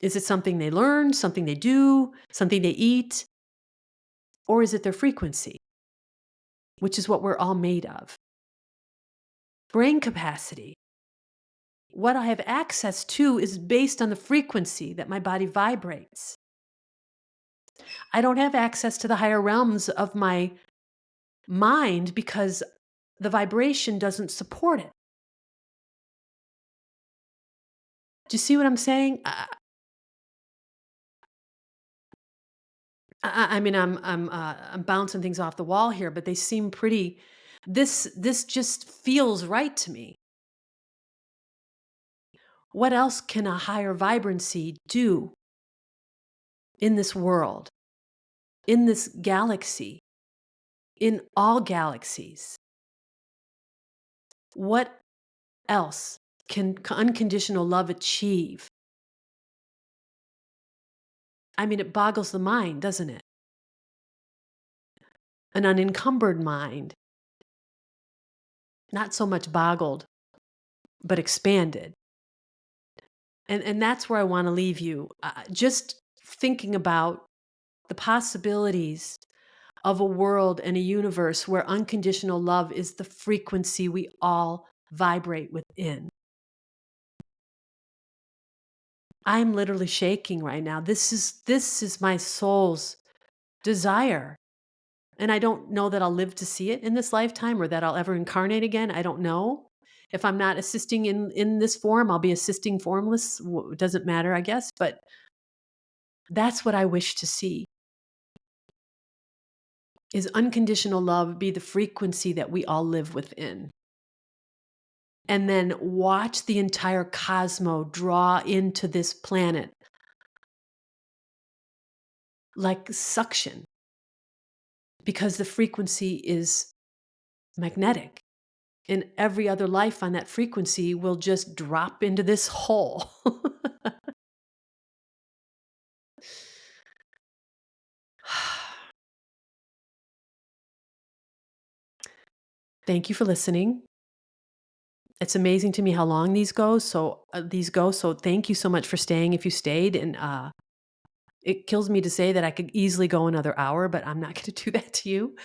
A: Is it something they learn, something they do, something they eat, or is it their frequency, which is what we're all made of? Brain capacity. What I have access to is based on the frequency that my body vibrates. I don't have access to the higher realms of my mind because the vibration doesn't support it. Do you see what I'm saying? I mean, I'm bouncing things off the wall here, but they seem pretty. This just feels right to me. What else can a higher vibrancy do in this world, in this galaxy, in all galaxies? What else can unconditional love achieve? I mean, it boggles the mind, doesn't it? An unencumbered mind, not so much boggled, but expanded. And that's where I want to leave you. Just thinking about the possibilities of a world and a universe where unconditional love is the frequency we all vibrate within. I'm literally shaking right now. This is my soul's desire. And I don't know that I'll live to see it in this lifetime or that I'll ever incarnate again. I don't know. If I'm not assisting in this form, I'll be assisting formless. It doesn't matter, I guess. But that's what I wish to see is unconditional love be the frequency that we all live within. And then watch the entire cosmos draw into this planet like suction because the frequency is magnetic. And every other life on that frequency will just drop into this hole. Thank you for listening. It's amazing to me how long these go. So thank you so much for staying if you stayed. And it kills me to say that I could easily go another hour, but I'm not going to do that to you.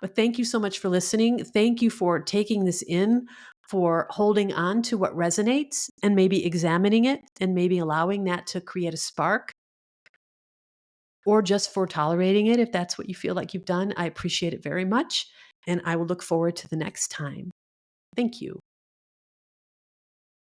A: But thank you so much for listening. Thank you for taking this in, for holding on to what resonates and maybe examining it and maybe allowing that to create a spark, or just for tolerating it if that's what you feel like you've done. I appreciate it very much. And I will look forward to the next time. Thank you.